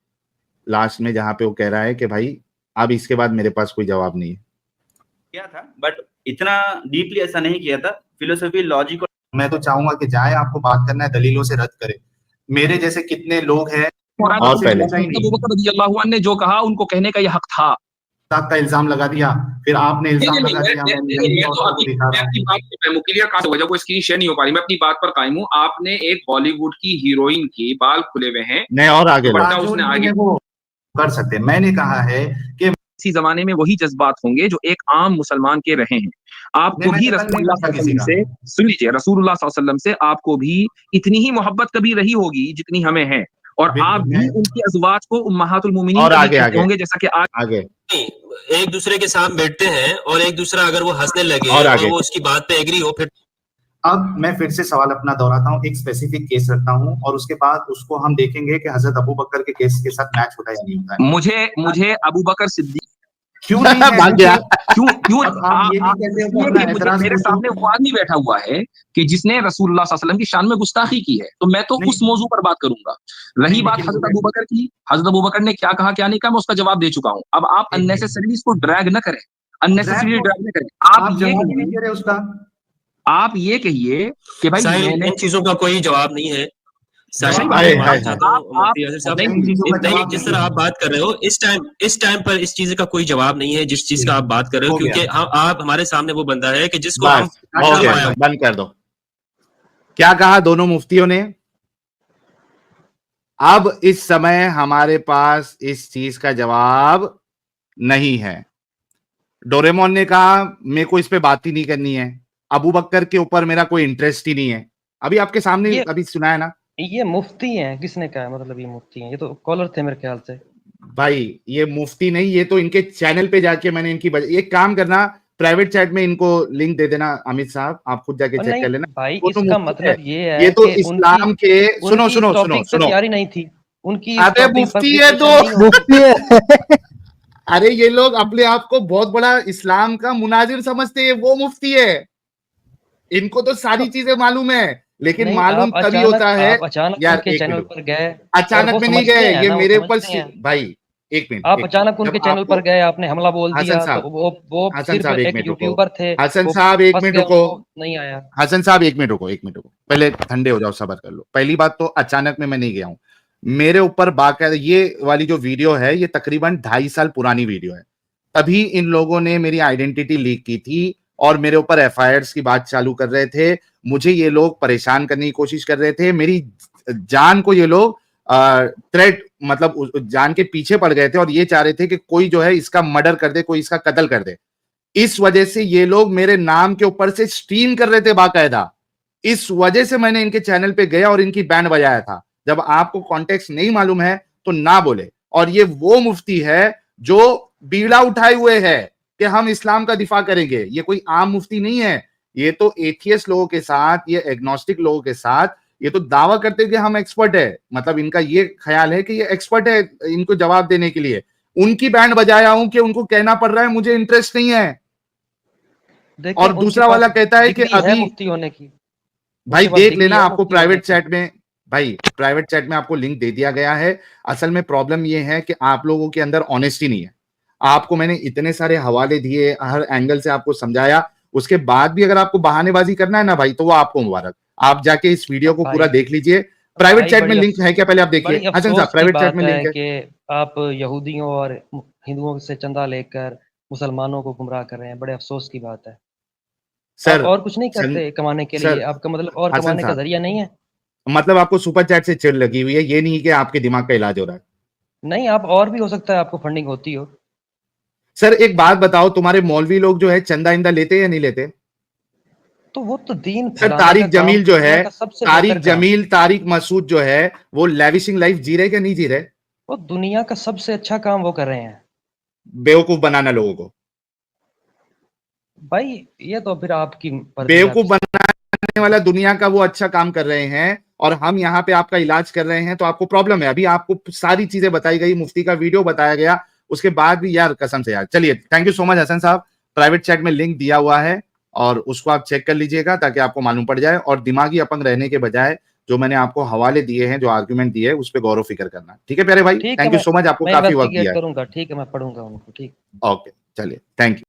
लास्ट में जहां पे वो कह रहा है कि भाई अब इसके बाद मेरे पास कोई जवाब नहीं है। किया था बट इतना डीपली ऐसा नहीं किया था। Philosophy, logic. मैं तो चाहूंगा कि जाए, आपको बात करना है दलीलों से रद्द करे। मेरे जैसे कितने लोग हैं। और पहले अबू बकर रज़ियल्लाहु अन्हु ने जो कहा उनको कहने का यह हक था। का इल्जाम लगा दिया, फिर आपने इल्जाम लगा दिया। मैं मुकिलिया कहा वजह को स्क्रीन शेयर नहीं हो पा रही, मैं अपनी बात पर कायम हूँ। आपने एक बॉलीवुड की हीरोइन के बाल खुले हुए हैं, नहीं और आगे उसने आगे कर सकते। मैंने कहा है कि इसी जमाने में वही जज्बात होंगे जो एक आम मुसलमान के रहे हैं। आपको भी रसूलुल्लाह सल्लल्लाहु अलैहि वसल्लम से, सुन लीजिए, रसूलुल्लाह सल्लल्लाहु अलैहि वसल्लम से आपको भी इतनी ही मोहब्बत कभी रही होगी जितनी हमें है। और आप भी उनकी अज़वाज को उम्महातुल मोमिनीन और आगे कहते होंगे, जैसा कि आगे एक दूसरे के साथ बैठते हैं और एक दूसरा अगर वो हंसने लगे और और वो उसकी बात पे एग्री हो, फिर अब मैं फिर से सवाल अपना दोहराता हूँ, एक स्पेसिफिक केस रखता हूँ और उसके बाद उसको हम देखेंगे कि हजरत अबू बकर के केस के साथ मैच होता है या नहीं होता है। मुझे अबू बकर सिद्दीक क्यों नहीं है? क्यों आप ये भी कैसे अपना एतराज मेरे सामने वो आदमी बैठा हुआ है कि जिसने रसूलुल्लाह सल्लल्लाहु अलैहि वसल्लम की शान में गुस्ताखी की है, तो मैं तो उस मौजू पर बात करूंगा। रही बात हजरत अबू बकर की, हजरत अबू बकर ने क्या कहा क्या नहीं कहा, मैं उसका जवाब दे चुका हूं। अब आप अननेसेसरीली इसको ड्रैग न करें, अननेसेसरीली ड्रैग न करें। आप ये कहिए कि भाई इन चीजों का कोई जवाब नहीं है। जिस तरह आप बात कर रहे हो इस टाइम पर इस चीज का कोई जवाब नहीं है जिस चीज का आप बात कर रहे हो, क्योंकि आप हमारे सामने वो बंदा है कि जिसको हम बंद कर दो। क्या कहा दोनों मुफ्तियों ने? अब इस समय हमारे पास इस चीज का जवाब नहीं है। डोरेमोन ने कहा मेरे को इस पे बात ही नहीं करनी है, अबू बकर के ऊपर मेरा कोई इंटरेस्ट ही नहीं है। अभी आपके सामने अभी सुना है ना, ये मुफ्ती हैं। किसने कहा? मतलब ये मुफ्ती हैं? ये तो कॉलर थे मेरे ख्याल से। भाई ये मुफ्ती नहीं, ये तो इनके चैनल पे जाके मैंने इनकी एक काम करना, प्राइवेट चैट में इनको लिंक दे देना अमित साहब, आप खुद जाके चेक कर लेना। भाई तो इसका मतलब ये है ये तो इस्लाम के सुनो तैयारी नहीं थी उनकी। अरे मुफ्ती है तो मुफ्ती है। अरे ये लोग अपने आप को बहुत बड़ा इस्लाम का मुनाजिर समझते हैं, वो मुफ्ती है। इनको तो सारी चीजें मालूम है, लेकिन मालूम तभी होता है यार के चैनल पर गए, अचानक में नहीं गए, ये मेरे ऊपर भाई एक मिनट, आप अचानक उनके चैनल पर गए, आपने हमला बोल दिया, तो वो सिर्फ एक यूट्यूबर थे। हसन साहब एक मिनट रुको, नहीं आया। हसन साहब एक मिनट रुको, पहले ठंडे हो जाओ, सब्र कर लो। पहली बात तो अचानक में मैं नहीं गया हूं, मेरे ऊपर बाकायदा ये वाली जो वीडियो है ये तकरीबन 2.5 साल पुरानी वीडियो है। तभी इन लोगों ने मेरी आइडेंटिटी लीक की थी और मेरे ऊपर एफआईआर की बात चालू कर रहे थे। मुझे ये लोग परेशान करने की कोशिश कर रहे थे, मेरी जान को ये लोग थ्रेट मतलब जान के पीछे पड़ गए थे और ये चाह रहे थे कि कोई जो है इसका मर्डर कर दे, कोई इसका कत्ल कर दे। इस वजह से ये लोग मेरे नाम के ऊपर से स्ट्रीम कर रहे थे बाकायदा। इस वजह से मैंने इनके चैनल पे गया और इनकी बैंड बजाया था। जब आपको कॉन्टेक्स्ट नहीं मालूम है तो ना बोले। और ये वो मुफ्ती है जो बीड़ा उठाए हुए है कि हम इस्लाम का दिफा करेंगे। ये कोई आम मुफ्ती नहीं है, ये तो एथियस्ट लोगों के साथ, ये एग्नोस्टिक लोगों के साथ ये तो दावा करते हैं कि हम एक्सपर्ट है। मतलब इनका ये ख्याल है कि ये एक्सपर्ट है इनको जवाब देने के लिए। उनकी बैंड बजाया हूं कि उनको कहना पड़ रहा है मुझे इंटरेस्ट नहीं है। और दूसरा वाला कहता है कि अभी मुफ्ती होने की भाई देख लेना, आपको प्राइवेट चैट में प्राइवेट चैट में आपको लिंक दे दिया गया है। असल में प्रॉब्लम ये है कि आप लोगों के अंदर ऑनेस्टी नहीं है। आपको मैंने इतने सारे हवाले दिए, हर एंगल से आपको समझाया, उसके बाद भी अगर आपको बहानेबाजी करना है ना भाई, तो वो आपको मुबारक। आप जाके इस वीडियो को पूरा देख लीजिए। प्राइवेट चैट में लिंक है क्या, पहले आप देखिए। हसन साहब प्राइवेट चैट में लिंक है कि आप यहूदियों और हिंदुओं से चंदा लेकर मुसलमानों को गुमराह कर रहे हैं। बड़े अफसोस की बात है सर। और कुछ नहीं करते कमाने के लिए? आपका मतलब और कमाने का जरिया नहीं है? मतलब आपको सुपर चैट से चिढ़ लगी हुई है, ये नहीं कि आपके दिमाग का इलाज हो रहा है? नहीं, आप और भी हो सकता है आपको फंडिंग होती हो। सर एक बात बताओ, तुम्हारे मौलवी लोग जो है चंदा इंदा लेते या नहीं लेते? तो वो तो दीन सर तारिक जमील जो है, तारिक मसूद जो है, वो लेविशिंग लाइफ जी रहे क्या नहीं जी रहे? वो दुनिया का सबसे अच्छा काम वो कर रहे हैं, बेवकूफ बनाना लोगों को। भाई ये तो फिर आपकी बेवकूफ बनाने वाला दुनिया का वो अच्छा काम कर रहे हैं और हम यहाँ पे आपका इलाज कर रहे हैं, तो आपको प्रॉब्लम है। अभी आपको सारी चीजें बताई गई, मुफ्ती का वीडियो बताया गया, उसके बाद भी यार कसम से यार। चलिए thank you so much Hasan साहब। प्राइवेट चैट में लिंक दिया हुआ है और उसको आप चेक कर लीजिएगा ताकि आपको मालूम पड़ जाए। और दिमागी अपंग रहने के बजाय जो मैंने आपको हवाले दिए हैं, जो आर्गुमेंट दिए हैं, उस पर गौर फिक्र करना। ठीक है प्यारे भाई, थैंक यू सो मच, आपको काफी वक्त दिया है। ठीक है, मैं पढ़ूंगा उनको। ठीक, ओके चलिए, थैंक यू।